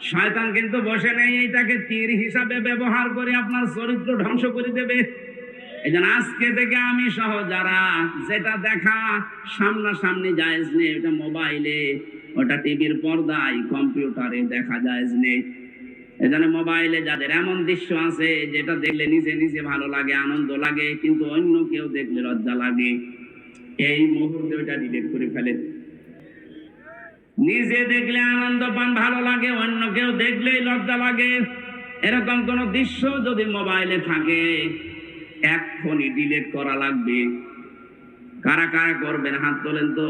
শয়তান কিন্তু বসে নেই এইটাকে তীর হিসাবে ব্যবহার করে আপনার চরিত্র ধ্বংস করে দেবে। এজন্য আজকে থেকে আমি সহ যারা যেটা দেখা সামনাসামনি জায়েজ নেই, ওটা মোবাইলে, ওটা টিভির পর্দায়, কম্পিউটারে দেখা জায়েজ নেই। এজন্য মোবাইলে যাদের এমন দৃশ্য আছে যেটা দেখলে নিজে নিজে ভালো লাগে, আনন্দ লাগে, কিন্তু অন্য কেউ দেখলে লজ্জা লাগে, এই মুহূর্তে ওটা ডিলিট করে ফেলেন। নিজে দেখলে আনন্দ পান, ভালো লাগে, অন্য কেউ দেখলেই লজ্জা লাগে। এরকম কোন দৃশ্য যদি মোবাইলে থাকে এক্ষুনি ডিলিট করা লাগবে। কারা কারা করবেন হাত তোলেন তো।